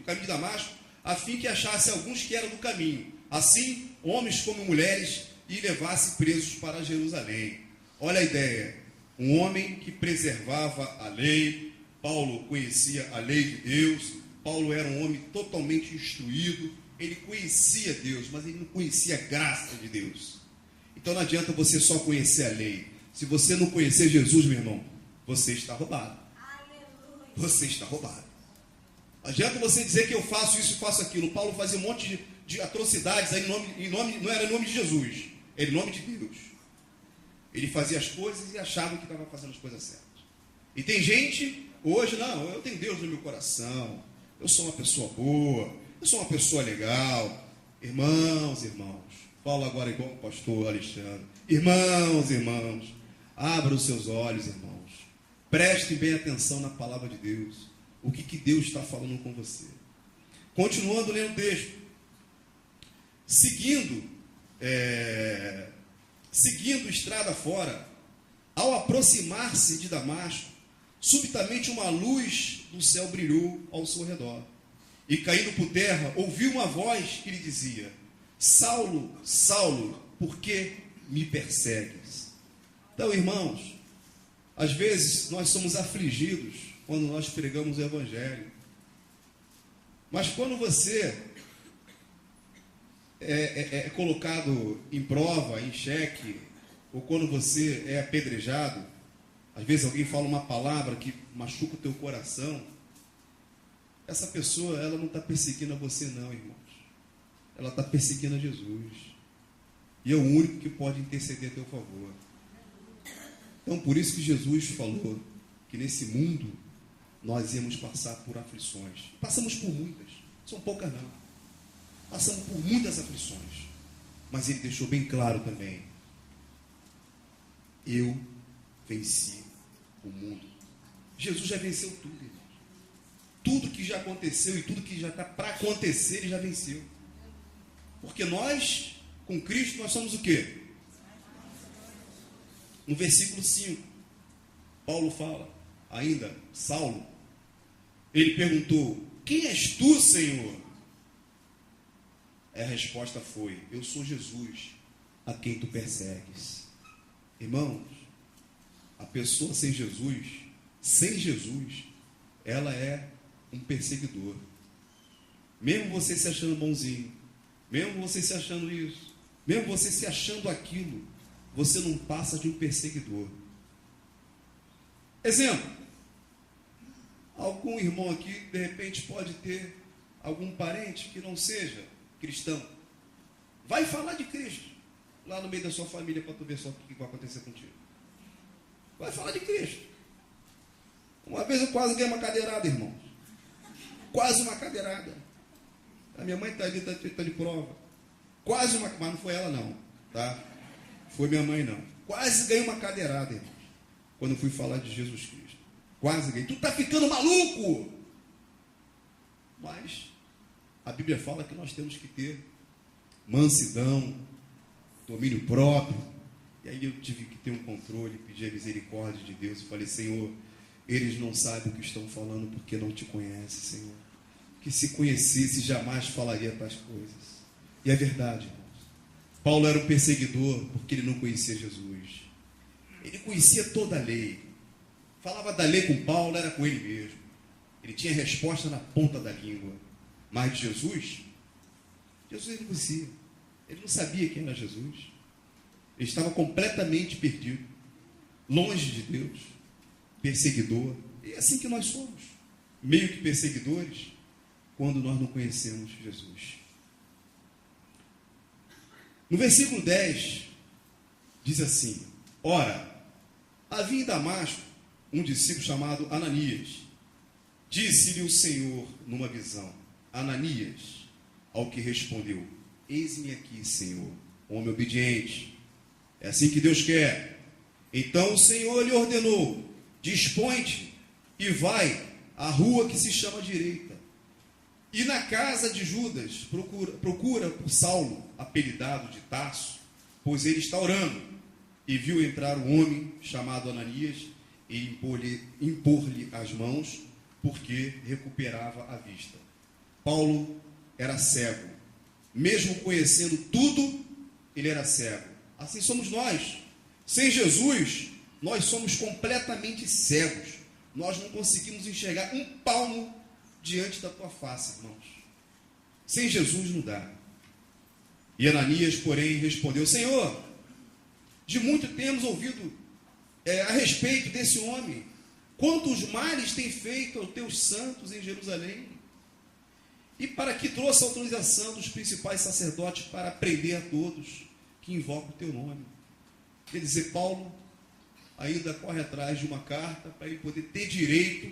caminho de Damasco, a fim que achasse alguns que eram do caminho, assim, homens como mulheres, e levasse presos para Jerusalém. Olha a ideia, um homem que preservava a lei. Paulo conhecia a lei de Deus, Paulo era um homem totalmente instruído, ele conhecia Deus, mas ele não conhecia a graça de Deus. Então não adianta você só conhecer a lei. Se você não conhecer Jesus, meu irmão, você está roubado. Você está roubado. Adianta você dizer que eu faço isso e faço aquilo. Paulo fazia um monte de atrocidades aí não era em nome de Jesus, era em nome de Deus. Ele fazia as coisas e achava que estava fazendo as coisas certas. E tem gente, hoje, não, eu tenho Deus no meu coração, eu sou uma pessoa boa, eu sou uma pessoa legal. Irmãos, falo agora igual o pastor Alexandre. Irmãos, abra os seus olhos, irmãos. Prestem bem atenção na palavra de Deus. O que Deus está falando com você. Continuando lendo o texto. Seguindo estrada fora, ao aproximar-se de Damasco, subitamente uma luz do céu brilhou ao seu redor. E caindo por terra, ouviu uma voz que lhe dizia: Saulo, Saulo, por que me persegues? Então, irmãos, às vezes nós somos afligidos quando nós pregamos o Evangelho. Mas quando você é colocado em prova, em xeque, ou quando você é apedrejado, às vezes alguém fala uma palavra que machuca o teu coração, essa pessoa, ela não está perseguindo a você não, irmãos. Ela está perseguindo a Jesus. E é o único que pode interceder a teu favor. Então, por isso que Jesus falou que nesse mundo nós íamos passar por aflições. Passamos por muitas, são poucas não. Passamos por muitas aflições. Mas ele deixou bem claro também: eu venci o mundo. Jesus já venceu tudo, irmãos. Tudo que já aconteceu e tudo que já está para acontecer, ele já venceu. Porque nós, com Cristo, nós somos o quê? No versículo 5, Paulo fala, ainda, Saulo, ele perguntou: quem és tu, Senhor? A resposta foi: eu sou Jesus, a quem tu persegues. Irmãos, a pessoa sem Jesus, ela é um perseguidor. Mesmo você se achando bonzinho, mesmo você se achando isso, mesmo você se achando aquilo, você não passa de um perseguidor. Exemplo: algum irmão aqui, de repente, pode ter algum parente que não seja cristão. Vai falar de Cristo lá no meio da sua família para tu ver só o que vai acontecer contigo. Vai falar de Cristo. Uma vez eu quase ganhei uma cadeirada, irmãos. Quase uma cadeirada. A minha mãe está ali, está de prova. Quase uma, mas não foi ela não, tá? Foi minha mãe não. Quase ganhei uma cadeirada, irmãos, quando eu fui falar de Jesus Cristo. Quase ganhei. Tu está ficando maluco? Mas a Bíblia fala que nós temos que ter mansidão, domínio próprio. E aí eu tive que ter um controle, pedir a misericórdia de Deus e falei: Senhor, eles não sabem o que estão falando porque não te conhecem, Senhor. Que se conhecesse, jamais falaria tais coisas. E é verdade, irmãos. Paulo era um perseguidor porque ele não conhecia Jesus. Ele conhecia toda a lei. Falava da lei com Paulo, era com ele mesmo. Ele tinha resposta na ponta da língua. Mas Jesus ele não conhecia. Ele não sabia quem era Jesus. Ele estava completamente perdido, longe de Deus, perseguidor. E é assim que nós somos, meio que perseguidores, quando nós não conhecemos Jesus. No versículo 10, diz assim: ora, havia em Damasco um discípulo chamado Ananias. Disse-lhe o Senhor numa visão: Ananias. Ao que respondeu: eis-me aqui, Senhor, homem obediente. É assim que Deus quer. Então o Senhor lhe ordenou: dispõe-te e vai à rua que se chama Direita, e na casa de Judas procura por Saulo, apelidado de Tarso, pois ele está orando. E viu entrar um homem chamado Ananias e impor-lhe as mãos, porque recuperava a vista. Paulo era cego. Mesmo conhecendo tudo, ele era cego. Assim somos nós. Sem Jesus, nós somos completamente cegos. Nós não conseguimos enxergar um palmo diante da tua face, irmãos. Sem Jesus não dá. E Ananias, porém, respondeu: Senhor, de muito temos ouvido a respeito desse homem. Quantos males tem feito aos teus santos em Jerusalém? E para que trouxe a autorização dos principais sacerdotes para prender a todos que invocam o teu nome. Quer dizer, Paulo ainda corre atrás de uma carta para ele poder ter direito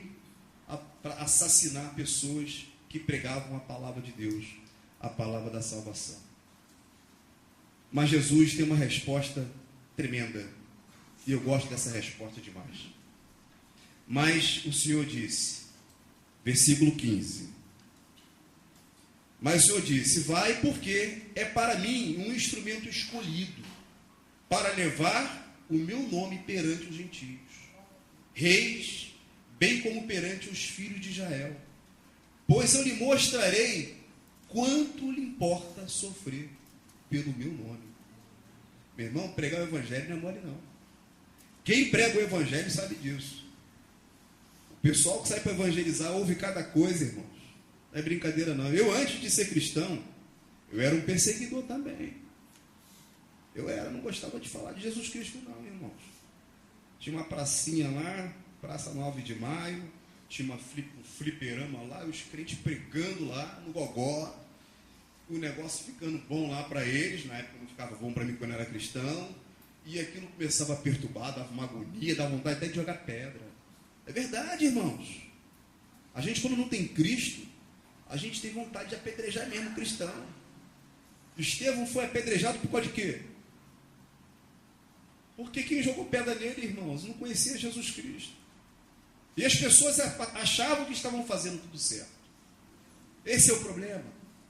para assassinar pessoas que pregavam a palavra de Deus, a palavra da salvação. Mas Jesus tem uma resposta tremenda, e eu gosto dessa resposta demais. Mas o Senhor disse, versículo 15, mas o Senhor disse, vai, porque é para mim um instrumento escolhido, para levar o meu nome perante os gentios, reis, bem como perante os filhos de Israel. Pois eu lhe mostrarei quanto lhe importa sofrer pelo meu nome. Meu irmão, pregar o evangelho não é mole não. Quem prega o evangelho sabe disso. O pessoal que sai para evangelizar ouve cada coisa, irmãos. Não é brincadeira não. Eu, antes de ser cristão, eu era um perseguidor também. Não gostava de falar de Jesus Cristo não, irmãos. Tinha uma pracinha lá, Praça 9 de Maio, tinha um fliperama lá, os crentes pregando lá no gogó, o negócio ficando bom lá para eles, na época não ficava bom para mim quando eu era cristão, e aquilo começava a perturbar, dava uma agonia, dava vontade até de jogar pedra. É verdade, irmãos. A gente, quando não tem Cristo, a gente tem vontade de apedrejar mesmo o cristão. Estevão foi apedrejado por causa de quê? Porque quem jogou pedra nele, irmãos, não conhecia Jesus Cristo. E as pessoas achavam que estavam fazendo tudo certo. Esse é o problema.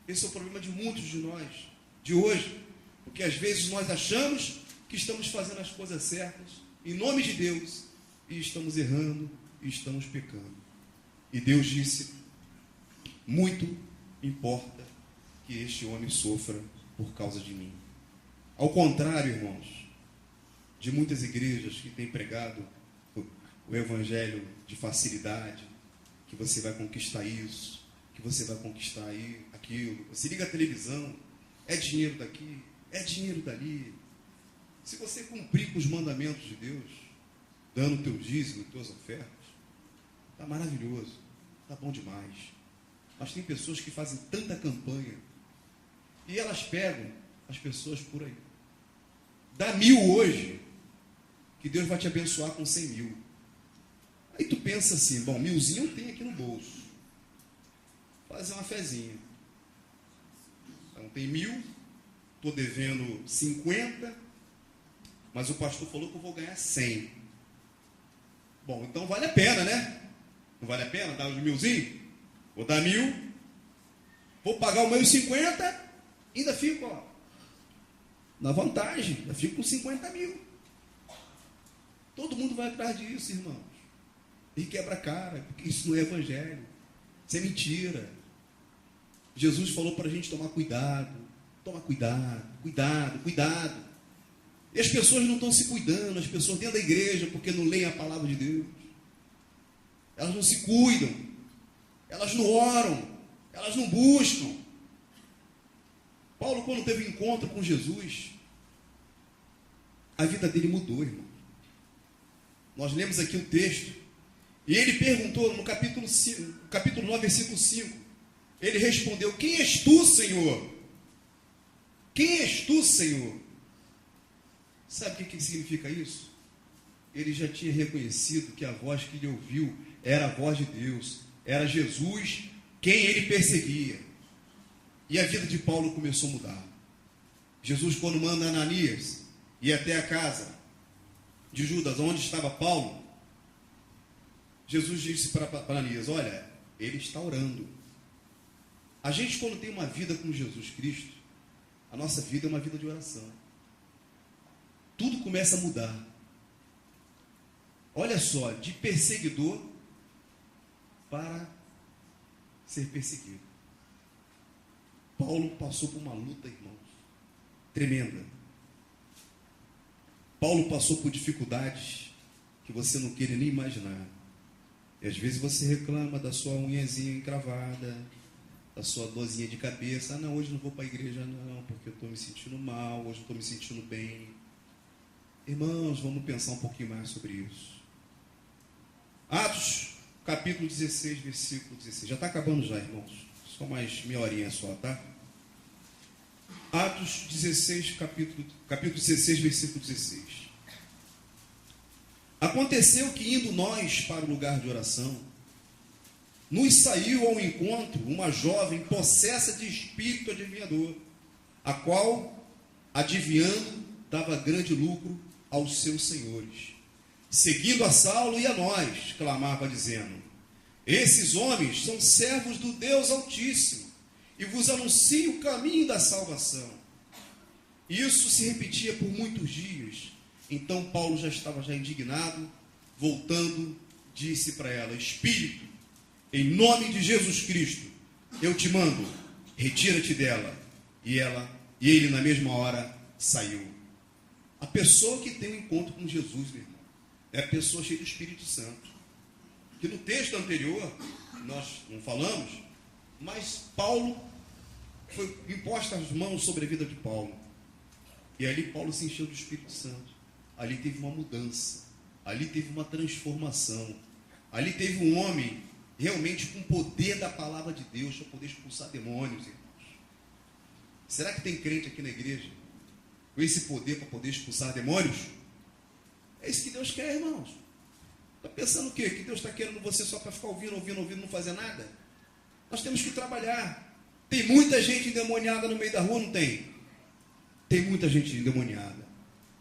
Esse é o problema de muitos de nós, de hoje. Porque às vezes nós achamos que estamos fazendo as coisas certas, em nome de Deus, e estamos errando, e estamos pecando. E Deus disse, muito importa que este homem sofra por causa de mim. Ao contrário, irmãos, de muitas igrejas que têm pregado o evangelho de facilidade, que você vai conquistar isso, que você vai conquistar aquilo. Você liga a televisão, é dinheiro daqui, é dinheiro dali. Se você cumprir com os mandamentos de Deus, dando o teu dízimo, as tuas ofertas, está maravilhoso, está bom demais. Mas tem pessoas que fazem tanta campanha e elas pegam as pessoas por aí. Dá 1.000 hoje, que Deus vai te abençoar com 100.000. Aí tu pensa assim, bom, 1.000zinho eu tenho aqui no bolso. Fazer uma fezinha. Então tem 1.000, estou devendo 50, mas o pastor falou que eu vou ganhar 100. Bom, então vale a pena, né? Não vale a pena dar os 1.000zinho? Vou dar 1.000, vou pagar o meu 50, ainda fico, ó, na vantagem, ainda fico com 50.000. Todo mundo vai atrás disso, irmãos. E quebra a cara, porque isso não é evangelho. Isso é mentira. Jesus falou para a gente tomar cuidado. Toma cuidado, cuidado, cuidado. E as pessoas não estão se cuidando, as pessoas dentro da igreja, porque não leem a palavra de Deus. Elas não se cuidam. Elas não oram. Elas não buscam. Paulo, quando teve um encontro com Jesus, a vida dele mudou, irmão. Nós lemos aqui o texto. E ele perguntou no capítulo 9, versículo 5. Ele respondeu, quem és tu, Senhor? Quem és tu, Senhor? Sabe o que significa isso? Ele já tinha reconhecido que a voz que ele ouviu era a voz de Deus. Era Jesus quem ele perseguia. E a vida de Paulo começou a mudar. Jesus, quando manda Ananias ir até a casa de Judas, onde estava Paulo, Jesus disse para Ananias, olha, ele está orando. A gente, quando tem uma vida com Jesus Cristo, a nossa vida é uma vida de oração. Tudo começa a mudar. Olha só, de perseguidor para ser perseguido. Paulo passou por uma luta, irmãos, tremenda. Paulo passou por dificuldades que você não queria nem imaginar. E às vezes você reclama da sua unhazinha encravada, da sua dorzinha de cabeça. Ah, não, hoje não vou para a igreja não, porque eu estou me sentindo mal, hoje eu estou me sentindo bem. Irmãos, vamos pensar um pouquinho mais sobre isso. Atos, capítulo 16, versículo 16. Já está acabando já, irmãos. Só mais meia horinha só, tá? Atos 16, capítulo 16, versículo 16. Aconteceu que, indo nós para o lugar de oração, nos saiu ao encontro uma jovem possessa de espírito adivinhador, a qual, adivinhando, dava grande lucro aos seus senhores. Seguindo a Saulo e a nós, clamava dizendo: esses homens são servos do Deus Altíssimo, e vos anunciam o caminho da salvação. Isso se repetia por muitos dias. Então Paulo já estava indignado, voltando, disse para ela: Espírito, em nome de Jesus Cristo, eu te mando, retira-te dela. E ele na mesma hora saiu. A pessoa que tem um encontro com Jesus, meu irmão, é a pessoa cheia do Espírito Santo. Que no texto anterior, nós não falamos, mas Paulo, foi imposta as mãos sobre a vida de Paulo. E ali Paulo se encheu do Espírito Santo. Ali teve uma mudança. Ali teve uma transformação. Ali teve um homem realmente com o poder da palavra de Deus para poder expulsar demônios, irmãos. Será que tem crente aqui na igreja com esse poder para poder expulsar demônios? É isso que Deus quer, irmãos. Está pensando o quê? Que Deus está querendo você só para ficar ouvindo, não fazer nada? Nós temos que trabalhar. Tem muita gente endemoniada no meio da rua, não tem? Tem muita gente endemoniada.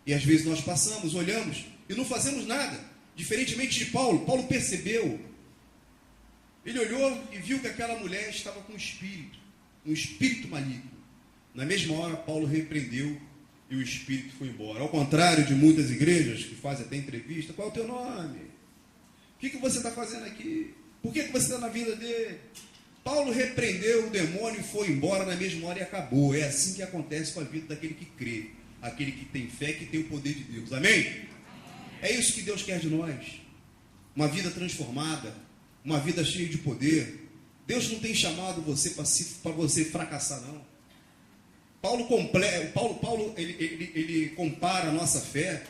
E às vezes nós passamos, olhamos e não fazemos nada. Diferentemente de Paulo. Paulo percebeu. Ele olhou e viu que aquela mulher estava com um espírito maligno. Na mesma hora, Paulo repreendeu e o espírito foi embora. Ao contrário de muitas igrejas que fazem até entrevista: qual é o teu nome? O que você está fazendo aqui? Por que você está na vida dele? Paulo repreendeu o demônio e foi embora na mesma hora e acabou. É assim que acontece com a vida daquele que crê, aquele que tem fé, que tem o poder de Deus. Amém? É isso que Deus quer de nós. Uma vida transformada, uma vida cheia de poder. Deus não tem chamado você para você fracassar, não. Paulo ele compara a nossa fé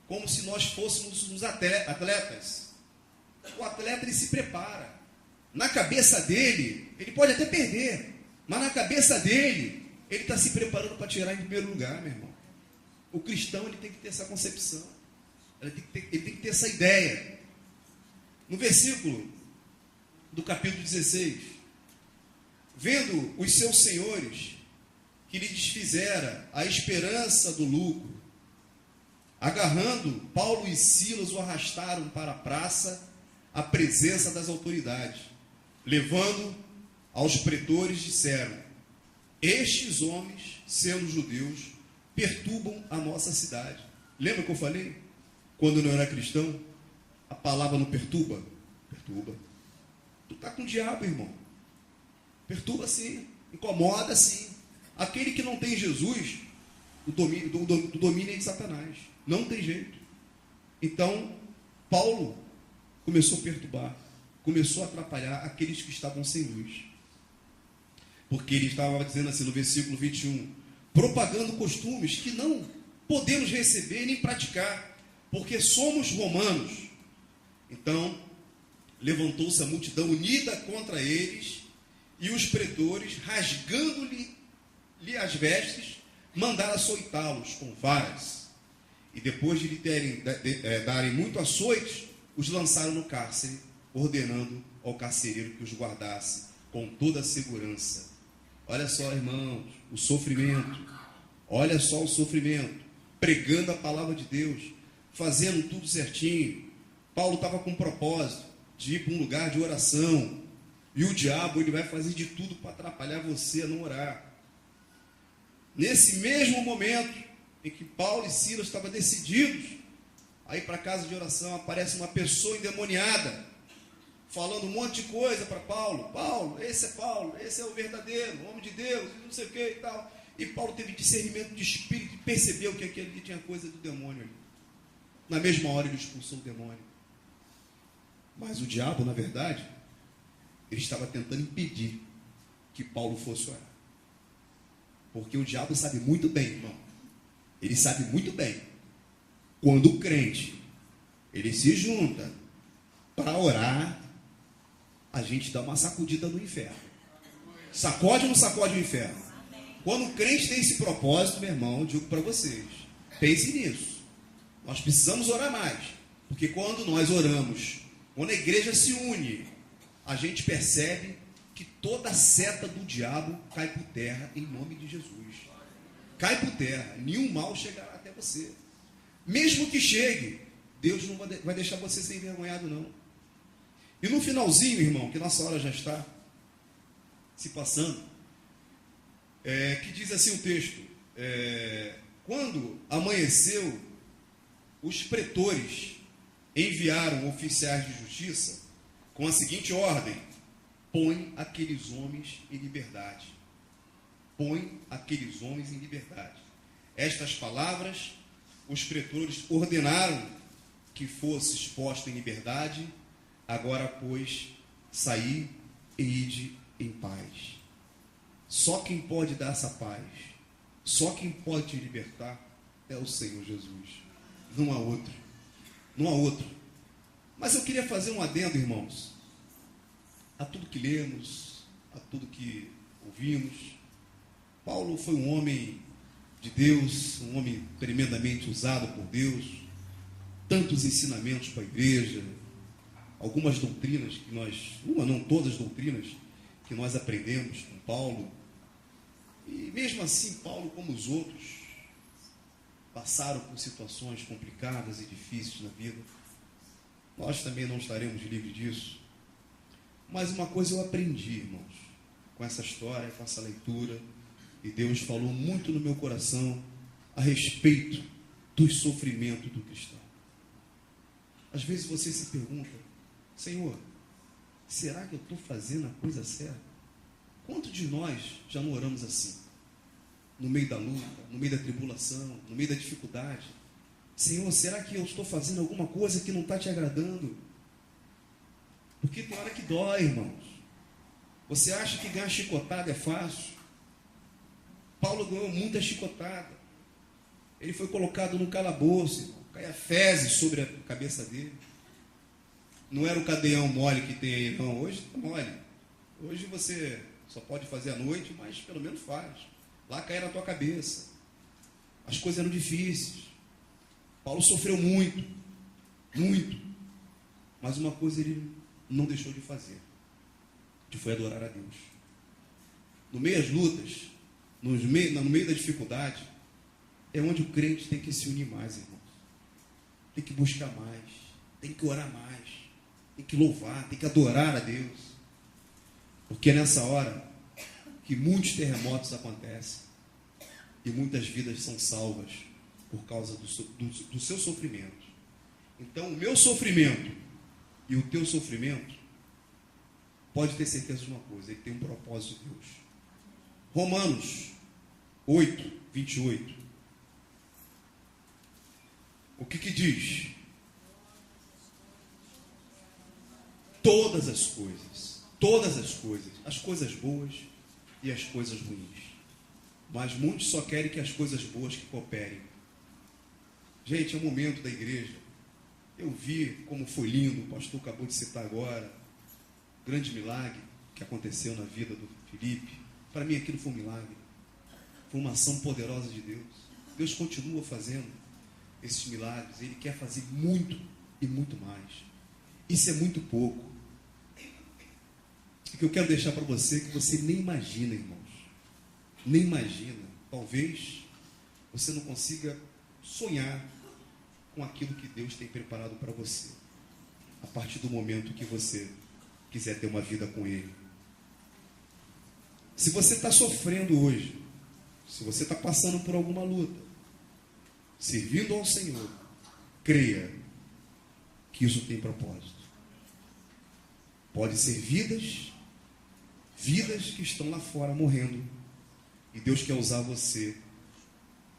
como se nós fôssemos uns atletas. O atleta, ele se prepara. Na cabeça dele, ele pode até perder, mas na cabeça dele, ele está se preparando para tirar em primeiro lugar, meu irmão. O cristão, ele tem que ter essa concepção. Ele tem que ter essa ideia. No versículo do capítulo 16, vendo os seus senhores que lhe desfizera a esperança do lucro, agarrando Paulo e Silas, o arrastaram para a praça, à presença das autoridades. Levando aos pretores, disseram: estes homens, sendo judeus, perturbam a nossa cidade. Lembra que eu falei? Quando eu não era cristão, a palavra não perturba? Perturba. Tu está com o diabo, irmão. Perturba sim, incomoda sim. Aquele que não tem Jesus, o domínio é de Satanás. Não tem jeito. Então, Paulo começou a perturbar, começou a atrapalhar aqueles que estavam sem luz. Porque ele estava dizendo assim no versículo 21, propagando costumes que não podemos receber nem praticar, porque somos romanos. Então, levantou-se a multidão unida contra eles, e os pretores, rasgando-lhe as vestes, mandaram açoitá-los com varas. E depois de lhe darem muito açoites, os lançaram no cárcere, ordenando ao carcereiro que os guardasse com toda a segurança. Olha só, irmãos, o sofrimento. Olha só o sofrimento. Pregando a palavra de Deus, fazendo tudo certinho. Paulo estava com um propósito de ir para um lugar de oração. E o diabo, ele vai fazer de tudo para atrapalhar você a não orar. Nesse mesmo momento em que Paulo e Silas estavam decididos a ir para a casa de oração, aparece uma pessoa endemoniada, falando um monte de coisa para Paulo. Paulo, esse é o verdadeiro, o homem de Deus, não sei o que e tal. E Paulo teve discernimento de espírito e percebeu que aquele ali tinha coisa do demônio ali. Na mesma hora ele expulsou o demônio. Mas o diabo, na verdade, ele estava tentando impedir que Paulo fosse orar. Porque o diabo sabe muito bem, irmão. Ele sabe muito bem. Quando o crente, ele se junta para orar, a gente dá uma sacudida no inferno. Sacode ou não sacode o inferno? Quando o crente tem esse propósito, meu irmão, eu digo para vocês, pense nisso. Nós precisamos orar mais, porque quando nós oramos, quando a igreja se une, a gente percebe que toda a seta do diabo cai por terra em nome de Jesus. Cai por terra, nenhum mal chegará até você. Mesmo que chegue, Deus não vai deixar você ser envergonhado, não. E no finalzinho, irmão, que nossa hora já está se passando, que diz assim o texto, quando amanheceu, os pretores enviaram oficiais de justiça com a seguinte ordem: põe aqueles homens em liberdade. Põe aqueles homens em liberdade. Estas palavras, os pretores ordenaram que fosse exposto em liberdade. Agora, pois, saí e ide em paz. Só quem pode dar essa paz, só quem pode te libertar é o Senhor Jesus. Não há outro. Não há outro. Mas eu queria fazer um adendo, irmãos, a tudo que lemos, a tudo que ouvimos. Paulo foi um homem de Deus, um homem tremendamente usado por Deus. Tantos ensinamentos para a igreja, algumas doutrinas que nós, não todas as doutrinas que nós aprendemos com Paulo. E mesmo assim, Paulo, como os outros, passaram por situações complicadas e difíceis na vida. Nós também não estaremos livres disso. Mas uma coisa eu aprendi, irmãos, com essa história, com essa leitura, e Deus falou muito no meu coração a respeito dos sofrimentos do cristão. Às vezes você se pergunta: Senhor, será que eu estou fazendo a coisa certa? Quantos de nós já não oramos assim? No meio da luta, no meio da tribulação, no meio da dificuldade. Senhor, será que eu estou fazendo alguma coisa que não está te agradando? Porque tem hora que dói, irmãos. Você acha que ganhar chicotada é fácil? Paulo ganhou muita chicotada. Ele foi colocado no calabouço, irmão. Caia fezes sobre a cabeça dele. Não era o cadeião mole que tem aí, não. Hoje está mole. Hoje você só pode fazer à noite, mas pelo menos faz. Lá cai na tua cabeça. As coisas eram difíceis. Paulo sofreu muito. Muito. Mas uma coisa ele não deixou de fazer. Que foi adorar a Deus. No meio das lutas, no meio da dificuldade, é onde o crente tem que se unir mais, irmãos. Tem que buscar mais. Tem que orar mais. Tem que louvar. Tem que adorar a Deus. Porque é nessa hora que muitos terremotos acontecem e muitas vidas são salvas por causa do seu sofrimento. Então, o meu sofrimento e o teu sofrimento, pode ter certeza de uma coisa: ele tem um propósito de Deus. Romanos 8, 28. O que diz? Todas as coisas, as coisas boas e as coisas ruins. Mas muitos só querem que as coisas boas que cooperem. Gente, é o momento da igreja. Eu vi como foi lindo, o pastor acabou de citar agora, o grande milagre que aconteceu na vida do Felipe. Para mim aquilo foi um milagre. Foi uma ação poderosa de Deus. Deus continua fazendo esses milagres. Ele quer fazer muito e muito mais. Isso é muito pouco. O que eu quero deixar para você é que você nem imagina, irmãos. Nem imagina. Talvez você não consiga sonhar com aquilo que Deus tem preparado para você. A partir do momento que você quiser ter uma vida com Ele. Se você está sofrendo hoje, se você está passando por alguma luta, servindo ao Senhor, creia que isso tem propósito. Pode ser vidas que estão lá fora morrendo, e Deus quer usar você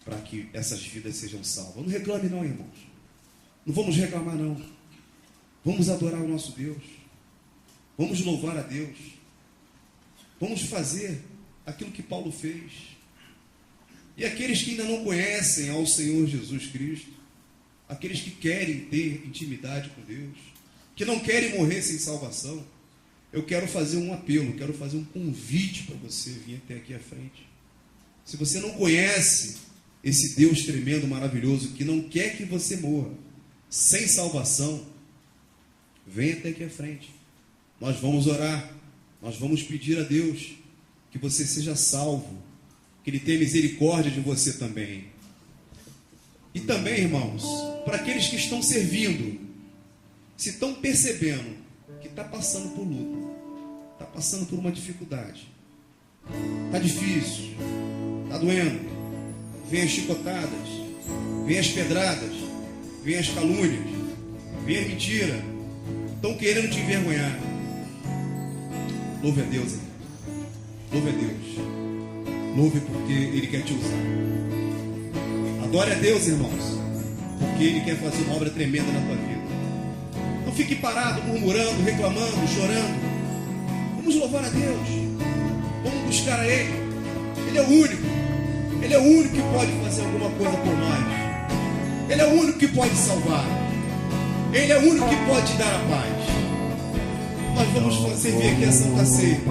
para que essas vidas sejam salvas. Não reclame não, irmãos. Não vamos reclamar não. Vamos adorar o nosso Deus. Vamos louvar a Deus. Vamos fazer aquilo que Paulo fez. E aqueles que ainda não conhecem ao Senhor Jesus Cristo, aqueles que querem ter intimidade com Deus, que não querem morrer sem salvação, eu quero fazer um apelo, quero fazer um convite para você vir até aqui à frente. Se você não conhece esse Deus tremendo, maravilhoso, que não quer que você morra sem salvação, vem até aqui à frente. Nós vamos orar, nós vamos pedir a Deus que você seja salvo, que Ele tenha misericórdia de você também. E também, irmãos, para aqueles que estão servindo, se estão percebendo que está passando por luta, está passando por uma dificuldade, está difícil, está doendo, vem as chicotadas, vem as pedradas, vem as calúnias, vem a mentira, estão querendo te envergonhar. Louve a Deus, irmão. Louve a Deus. Louve porque Ele quer te usar. Adore a Deus, irmãos, porque Ele quer fazer uma obra tremenda na tua vida. Não fique parado, murmurando, reclamando, chorando. Vamos louvar a Deus. Vamos buscar a Ele. Ele é o único. Ele é o único que pode fazer alguma coisa por nós. Ele é o único que pode salvar. Ele é o único que pode te dar a paz. Nós vamos servir aqui a Santa Ceia.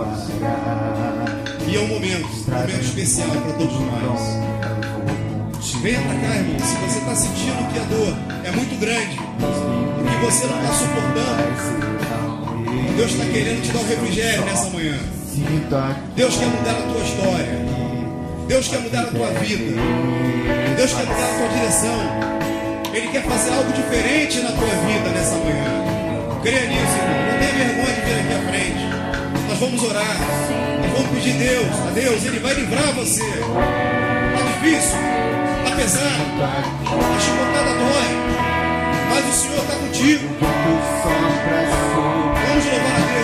E é um momento especial para todos nós. Venha para cá, irmão. Se você está sentindo que a dor é muito grande, que você não está suportando, Deus está querendo te dar um refrigério nessa manhã. Deus quer mudar a tua história. Deus quer mudar a tua vida. Deus quer mudar a tua direção. Ele quer fazer algo diferente na tua vida nessa manhã. Creia nisso, irmão. Não tenha vergonha de vir aqui à frente. Nós vamos orar. Nós vamos pedir a Deus. Ele vai livrar você. Está difícil. Está pesado. A chicotada dói. Mas o Senhor está contigo. Vamos louvar a Deus.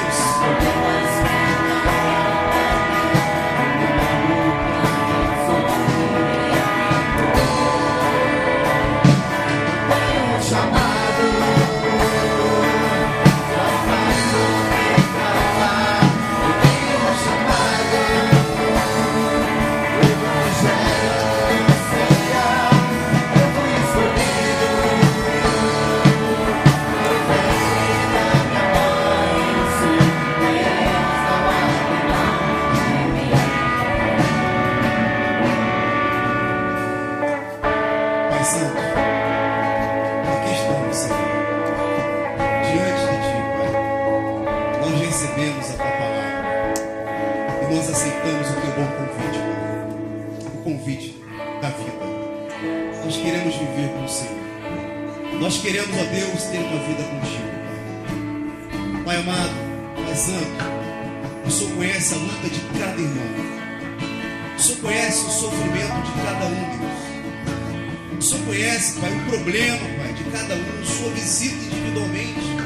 Nós queremos, ó Deus, ter uma vida contigo, Pai. Pai amado, Pai santo, o Senhor conhece a luta de cada irmão. O Senhor conhece o sofrimento de cada um, Deus. O Senhor conhece, Pai, o problema, Pai, de cada um. O Senhor visita individualmente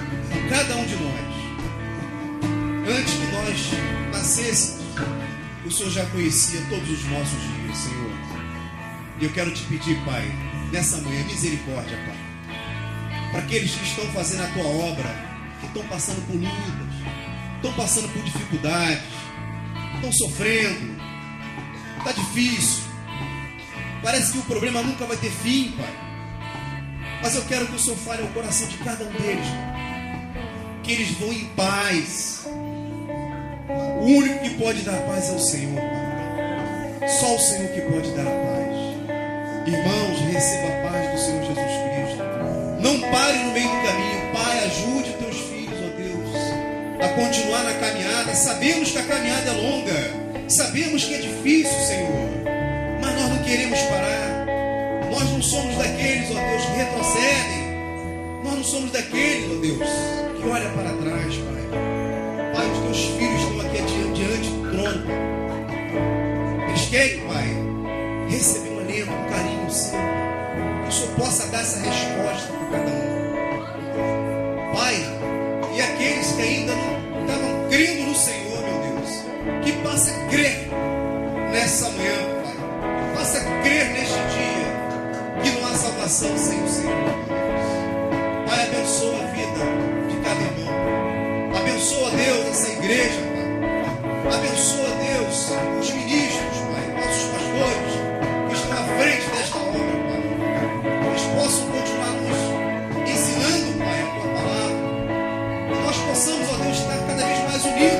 cada um de nós. Antes que nós nascêssemos, o Senhor já conhecia todos os nossos dias, Senhor. E eu quero te pedir, Pai, nessa manhã, misericórdia, Pai. Para aqueles que estão fazendo a tua obra, que estão passando por lutas, estão passando por dificuldades, estão sofrendo, está difícil, parece que o problema nunca vai ter fim, Pai. Mas eu quero que o Senhor fale ao coração de cada um deles, que eles vão em paz. O único que pode dar paz é o Senhor, Pai. Só o Senhor que pode dar a paz. Irmãos, receba a paz do Senhor Jesus Cristo. Não pare no meio do caminho. Pai, ajude teus filhos, ó Deus, a continuar na caminhada. Sabemos que a caminhada é longa. Sabemos que é difícil, Senhor. Mas nós não queremos parar. Nós não somos daqueles, ó Deus, que retrocedem. Nós não somos daqueles, ó Deus, que olham para trás, Pai. Pai, os teus filhos estão aqui diante do trono, Pai. Eles querem, Pai, receber um alento, um carinho seu. Que o Senhor possa dar essa resposta para cada um. Pai, e aqueles que ainda não estavam crendo no Senhor, meu Deus, que passa a crer nessa manhã, Pai. Que passa a crer neste dia, que não há salvação sem o Senhor, meu Deus. Pai, abençoa a vida de cada irmão. Abençoa, Deus, essa igreja, Pai. Abençoa, Deus, os ministros, Pai, nossos pastores que estão à frente desta obra, Pai. Eles possam continuar nos ensinando, Pai, a tua palavra. E nós possamos, ó Deus, estar cada vez mais unidos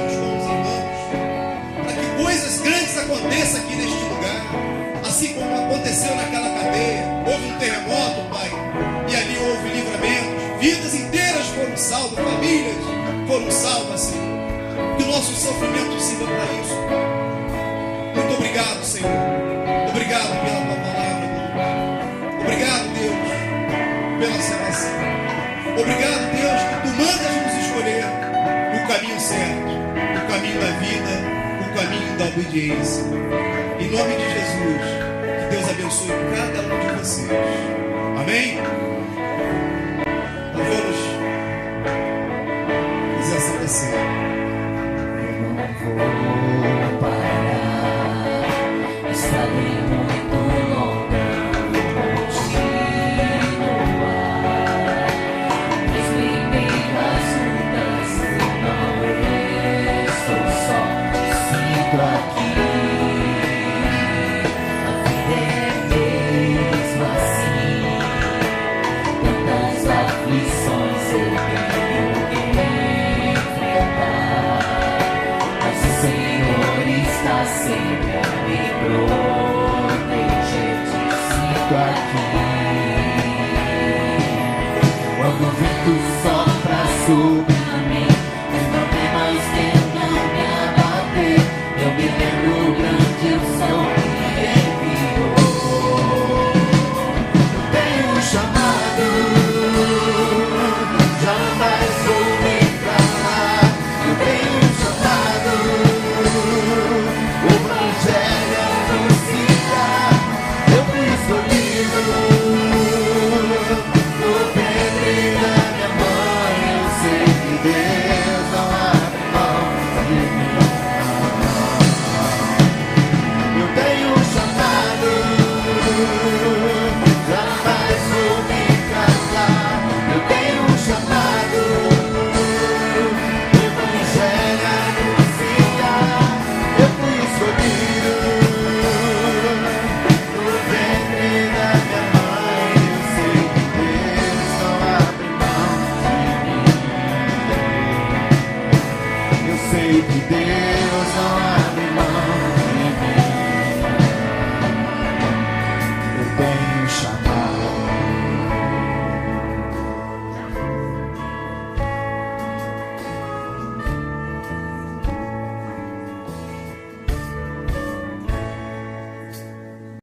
nos salva, Senhor. Que o nosso sofrimento sirva para isso. Muito obrigado, Senhor. Obrigado pela tua palavra, Deus. Obrigado, Deus, pela salvação. Obrigado, Deus, que tu mandas nos escolher o caminho certo, o caminho da vida, o caminho da obediência. Em nome de Jesus, que Deus abençoe cada um de vocês. Amém? Nós vamos fazer a Santa Ceia. Eu não vou parar, estarei muito longa, vou continuar. Mesmo em meio às lutas, eu não estou só, sigo aqui. A vida é mesmo assim, tantas aflições eu tenho que enfrentar, mas o Senhor está sempre a me proteger. Te sinto aqui.